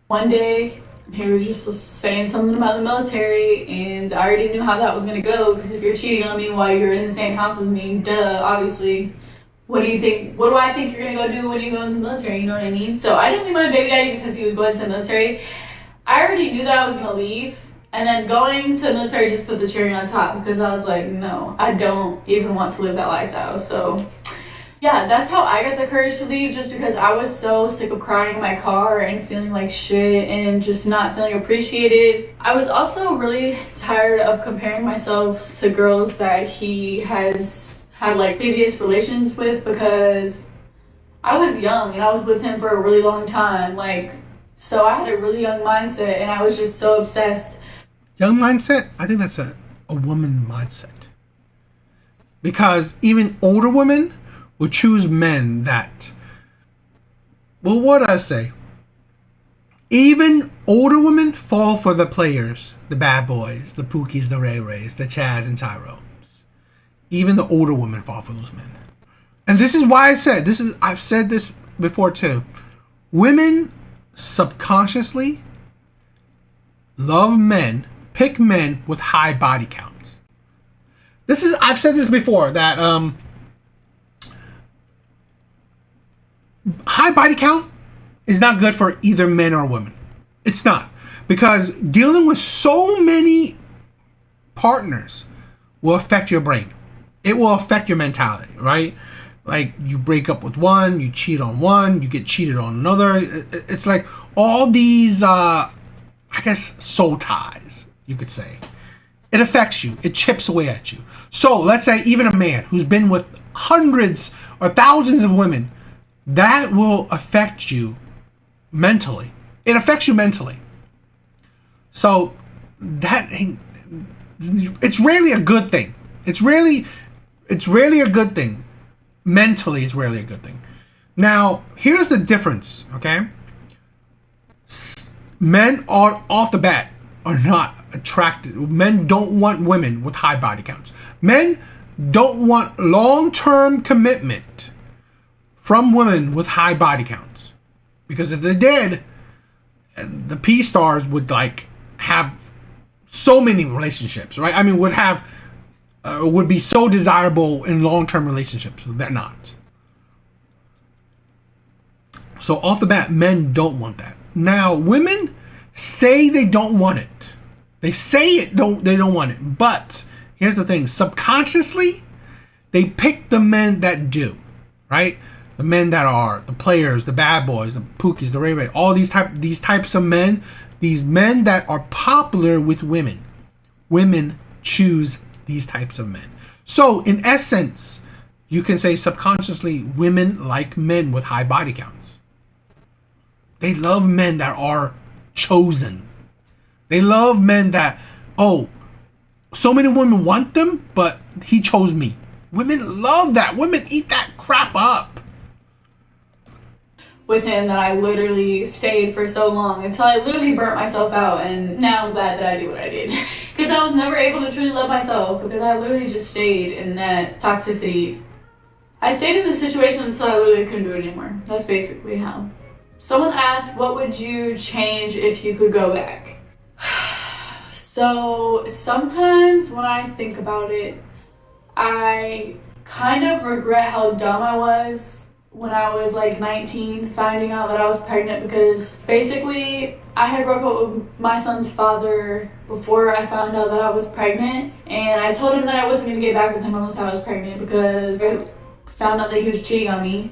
One day, he was just saying something about the military, and I already knew how that was going to go, because if you're cheating on me while you're in the same house as me, duh, obviously. What do you think? What do I think you're going to go do when you go in the military? You know what I mean? So I didn't leave my baby daddy because he was going to the military. I already knew that I was going to leave. And then going to the military just put the cherry on top, because I was like, no, I don't even want to live that lifestyle. So yeah, that's how I got the courage to leave, just because I was so sick of crying in my car and feeling like shit and just not feeling appreciated. I was also really tired of comparing myself to girls that he has had like previous relations with, because I was young and I was with him for a really long time. Like, so I had a really young mindset and I was just so obsessed. Young mindset? I think that's a woman mindset. Because even older women will choose men that, well, what did I say? Even older women fall for the players, the bad boys, the Pookies, the Ray Rays, the Chaz and Tyro. Even the older women fall for those men. And this is why I've said this before too. Women subconsciously love men, pick men with high body counts. I've said this before, that high body count is not good for either men or women. It's not. Because dealing with so many partners will affect your brain. It will affect your mentality, right? Like, you break up with one, you cheat on one, you get cheated on another. It's like all these, I guess, soul ties, you could say. It affects you. It chips away at you. So let's say even a man who's been with hundreds or thousands of women, that will affect you mentally. It affects you mentally. So it's rarely a good thing. It's rarely a good thing. Mentally, it's rarely a good thing. Now, here's the difference, okay? Men are off the bat are not attracted. Men don't want women with high body counts. Men don't want long-term commitment from women with high body counts. Because if they did, the P stars would like have so many relationships, right? I mean, would be so desirable in long-term relationships. They're not. So off the bat, men don't want that. Now, women say they don't want it. They say they don't want it. But here's the thing: subconsciously, they pick the men that do, right? The men that are the players, the bad boys, the Pookies, the Ray Ray, all these types of men, these men that are popular with women. Women choose these types of men. So in essence, you can say subconsciously women like men with high body counts. They love men that are chosen. They love men that, oh, so many women want them, but he chose me. Women love that. Women eat that crap up. With him, that I literally stayed for so long until I literally burnt myself out, and now I'm glad that I did what I did. Because I was never able to truly love myself, because I literally just stayed in that toxicity. I stayed in the situation until I literally couldn't do it anymore. That's basically how. Someone asked, what would you change if you could go back? So sometimes when I think about it, I kind of regret how dumb I was when I was like 19, finding out that I was pregnant, because basically I had broke up with my son's father before I found out that I was pregnant, and I told him that I wasn't going to get back with him unless I was pregnant, because I found out that he was cheating on me.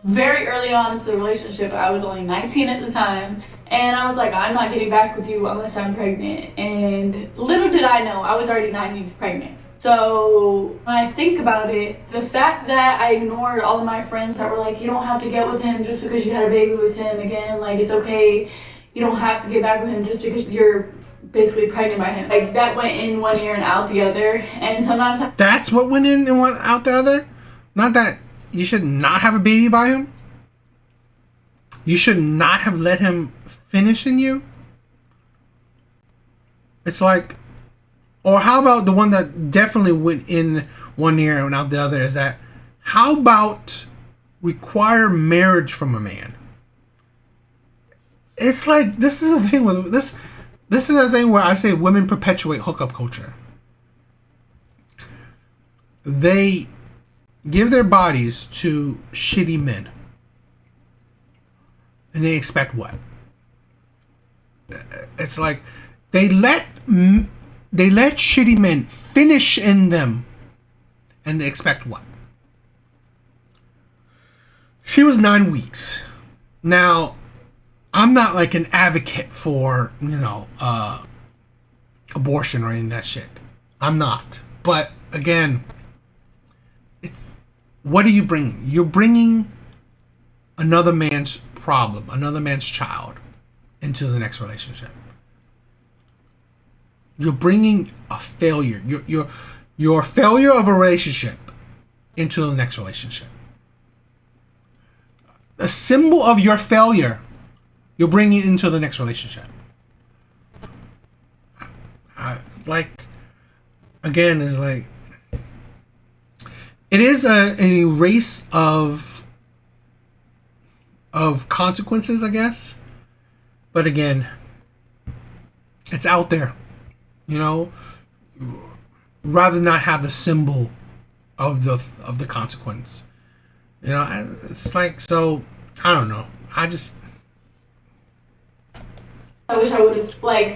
Very early on into the relationship, I was only 19 at the time, and I was like, I'm not getting back with you unless I'm pregnant. And little did I know, I was already 9 weeks pregnant. So So when I think about it, the fact that I ignored all of my friends that were like, you don't have to get with him just because you had a baby with him again, like it's okay, you don't have to get back with him just because you're basically pregnant by him. Like that went in one ear and out the other. And sometimes That's what went in and went out the other? Not that you should not have a baby by him? You should not have let him finish in you? It's like, or how about the one that definitely went in one ear and out the other is that, how about require marriage from a man? It's like, this is the thing with this. This is the thing where I say women perpetuate hookup culture. They give their bodies to shitty men. And they expect what? It's like they let shitty men finish in them. And they expect what? She was 9 weeks. Now, I'm not like an advocate for, abortion or any of that shit. I'm not. But again, what are you bringing? You're bringing another man's problem, another man's child into the next relationship. You're bringing a failure. Your failure of a relationship into the next relationship. A symbol of your failure, you're bringing into the next relationship. Again, is like, it is an erase of consequences, I guess. But again, it's out there, rather not have the symbol of the consequence. It's like, so I don't know. I wish I would have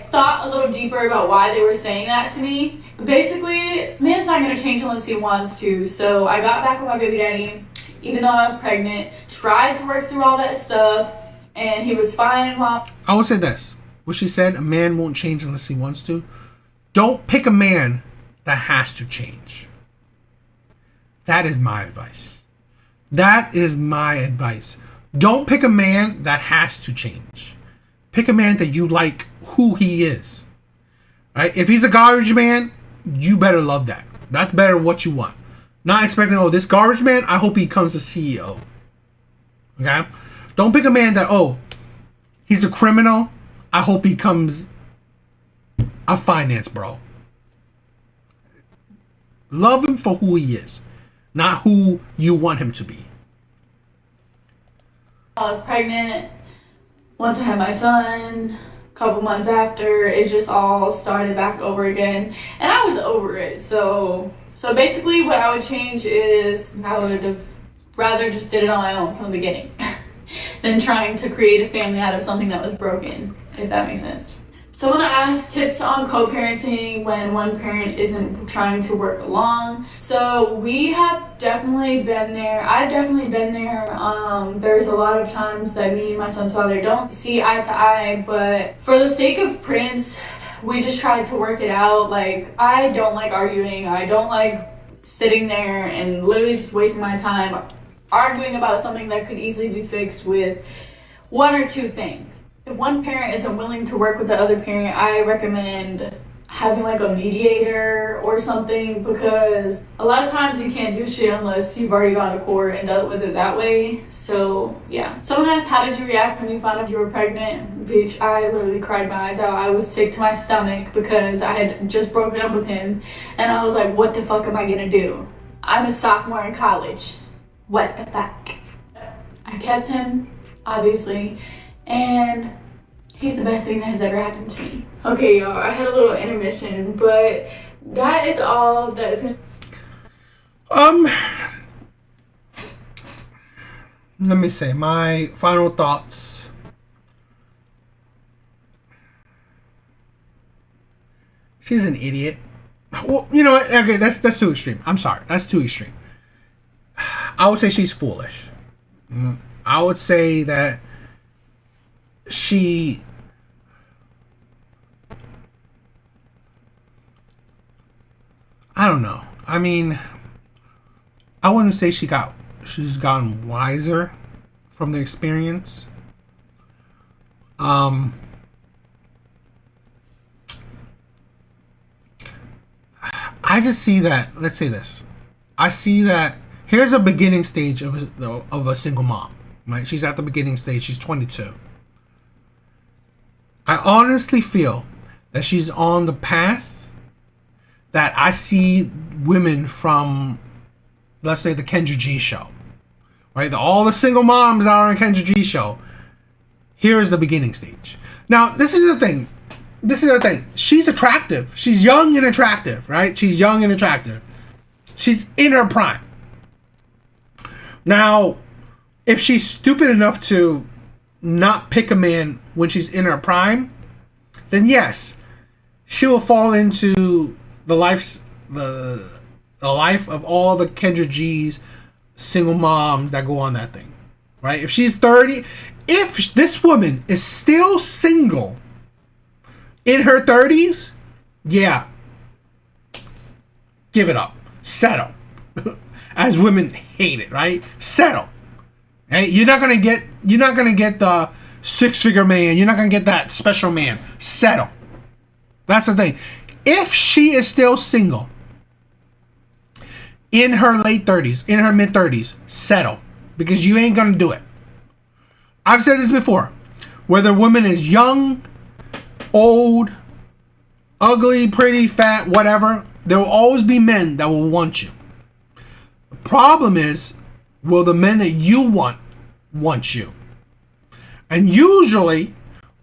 thought a little deeper about why they were saying that to me. Basically, man's not gonna change unless he wants to. So I got back with my baby daddy, even though I was pregnant. Tried to work through all that stuff, and he was fine while. I would say this: what she said, a man won't change unless he wants to. Don't pick a man that has to change. That is my advice. That is my advice. Don't pick a man that has to change. Pick a man that you like who he is. Right? If he's a garbage man, you better love that. That's better what you want. Not expecting, this garbage man, I hope he becomes a CEO. Okay? Don't pick a man that, he's a criminal, I hope he becomes a finance bro. Love him for who he is, not who you want him to be. I was pregnant. Once I had my son, a couple months after, it just all started back over again. And I was over it. So basically what I would change is I would have rather just did it on my own from the beginning than trying to create a family out of something that was broken, if that makes sense. So when I asked tips on co-parenting when one parent isn't trying to work along, so we have definitely been there. I've definitely been there. There's a lot of times that me and my son's father don't see eye to eye, but for the sake of Prince, we just tried to work it out. Like, I don't like arguing. I don't like sitting there and literally just wasting my time arguing about something that could easily be fixed with one or two things. If one parent isn't willing to work with the other parent, I recommend having like a mediator or something, because a lot of times you can't do shit unless you've already gone to court and dealt with it that way. So yeah. Someone asked, how did you react when you found out you were pregnant? Bitch, I literally cried my eyes out. I was sick to my stomach because I had just broken up with him, and I was like, what the fuck am I gonna do? I'm a sophomore in college. What the fuck? I kept him, obviously, and he's the best thing that has ever happened to me. Okay, y'all, I had a little intermission, but that is all that is let me say my final thoughts. She's an idiot. Well, you know what? Okay, that's too extreme. I'm sorry. That's too extreme. I would say she's foolish. I would say that I don't know. I mean, I wouldn't say she's gotten wiser from the experience. I just see that. Let's say this. I see that here's a beginning stage of a single mom. Right? She's at the beginning stage. She's 22. I honestly feel that she's on the path that I see women from, let's say, the Kendra G show. Right? All the single moms that are on Kendra G show. Here is the beginning stage. Now, this is the thing. She's attractive. She's young and attractive, right? She's young and attractive. She's in her prime. Now, if she's stupid enough to not pick a man when she's in her prime, then yes, she will fall into the life of all the Kendra G's single moms that go on that thing, right? If she's 30, if this woman is still single in her 30s, yeah, give it up. Settle. As women hate it, right? Settle. Hey, you're not gonna get the 6-figure man. You're not gonna get that special man. Settle. That's the thing. If she is still single in her late 30s, in her mid 30s, settle, because you ain't gonna do it. I've said this before. Whether a woman is young, old, ugly, pretty, fat, whatever, there will always be men that will want you. The problem is, will the men that you want you? And usually,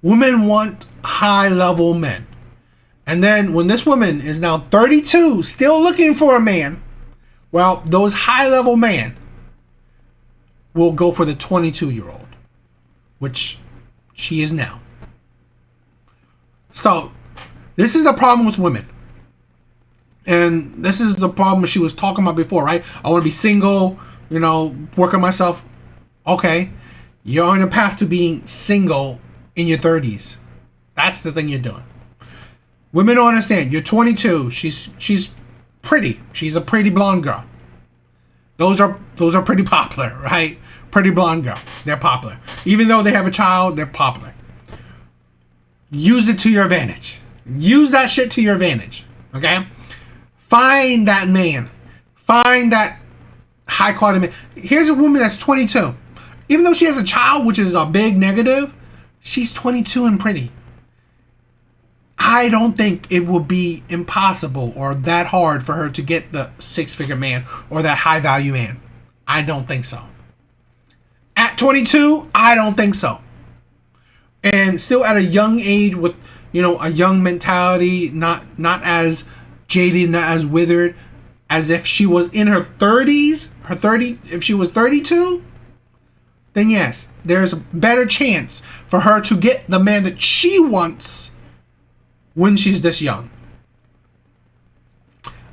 women want high-level men. And then when this woman is now 32, still looking for a man, well, those high-level men will go for the 22-year-old, which she is now. So, this is the problem with women. And this is the problem she was talking about before, right? I want to be single, work on myself. Okay, you're on a path to being single in your 30s. That's the thing you're doing. Women don't understand. You're 22. She's pretty. She's a pretty blonde girl. Those are pretty popular, right? Pretty blonde girl. They're popular. Even though they have a child, they're popular. Use it to your advantage. Use that shit to your advantage. Okay? Find that man. Find that high quality man. Here's a woman that's 22. Even though she has a child, which is a big negative, she's 22 and pretty. I don't think it will be impossible or that hard for her to get the 6-figure man or that high value man. I don't think so. At 22, I don't think so. And still at a young age with, a young mentality, not as jaded, not as withered, as if she was in her 30s, if she was 32, then yes, there's a better chance for her to get the man that she wants when she's this young.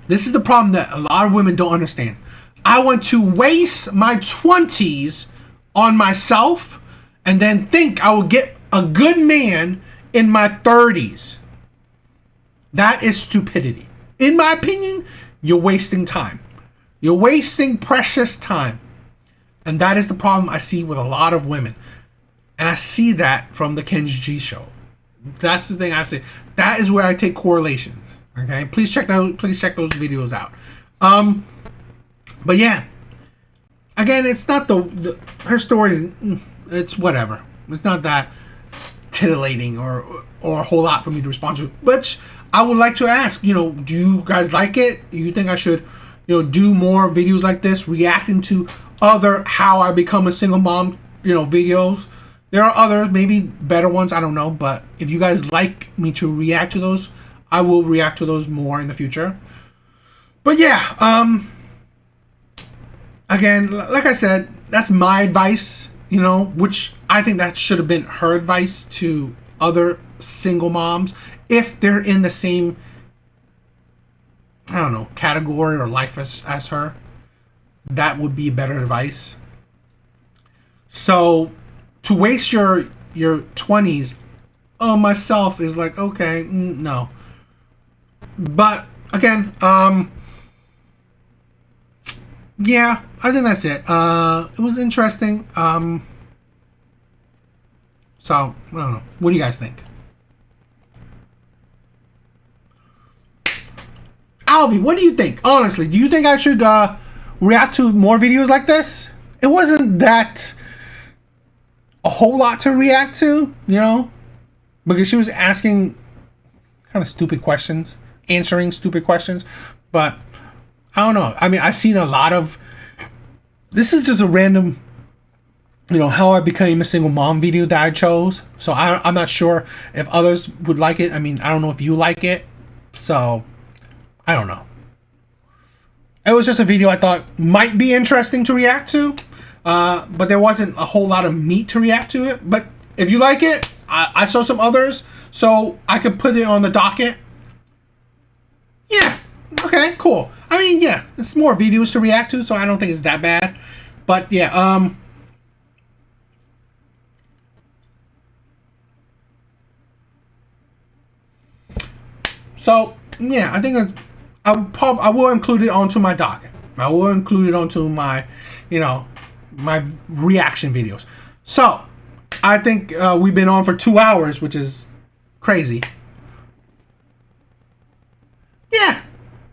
This is the problem that a lot of women don't understand. I want to waste my 20s on myself and then think I will get a good man in my 30s. That is stupidity. In my opinion, you're wasting time. You're wasting precious time. And that is the problem I see with a lot of women. And I see that from the Kendra G show. That's the thing I see. That is where I take correlations. Okay? Please check those videos out. But yeah. Again, it's not her story is, it's whatever. It's not that titillating or a whole lot for me to respond to. But I would like to ask, do you guys like it? Do you think I should, do more videos like this, reacting to other how I become a single mom, videos? There are others, maybe better ones, I don't know. But if you guys like me to react to those, I will react to those more in the future. But yeah, again, like I said, that's my advice, which I think that should have been her advice to other single moms. If they're in the same, category or life as her, that would be better advice. So, to waste your 20s on myself is like, okay, no. But, again, yeah, I think that's it. It was interesting. So I don't know. What do you guys think? Alvy, what do you think? Honestly, do you think I should react to more videos like this? It wasn't that a whole lot to react to, you know, because she was asking kind of stupid questions, answering stupid questions. But I don't know. I mean, I've seen a lot of. This is just a random, you know, how I became a single mom video that I chose. So I'm not sure if others would like it. I mean, I don't know if you like it. So I don't know. It was just a video I thought might be interesting to react to. But there wasn't a whole lot of meat to react to it. But if you like it, I saw some others, so I could put it on the docket. Yeah, okay, cool. I mean, yeah, it's more videos to react to, so I don't think it's that bad. But yeah, so yeah, I think I will include it onto my docket. I will include it onto my, you know, my reaction videos. So I think we've been on for 2 hours, which is crazy. Yeah,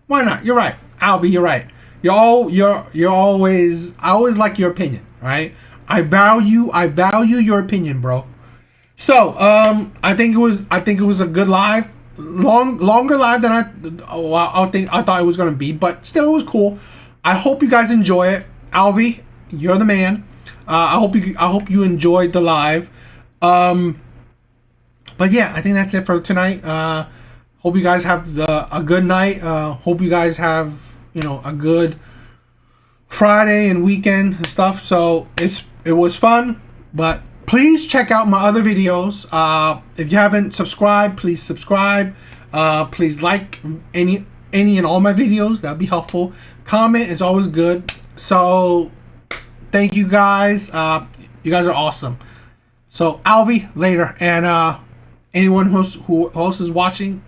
why not? You're right, Albie. You're right. You're always. I always like your opinion, right? I value your opinion, bro. So I think it was a good live, longer live than I thought it was gonna be, but still it was cool. I hope you guys enjoy it, Alvy. You're the man. I hope you enjoyed the live. But yeah, I think that's it for tonight. Hope you guys have a good night. Hope you guys have, you know, a good Friday and weekend and stuff. So it was fun. But please check out my other videos. If you haven't subscribed, please subscribe. Please like any and all my videos. That'd be helpful. Comment is always good. So thank you guys. You guys are awesome. So Alvy later, and anyone who else is watching,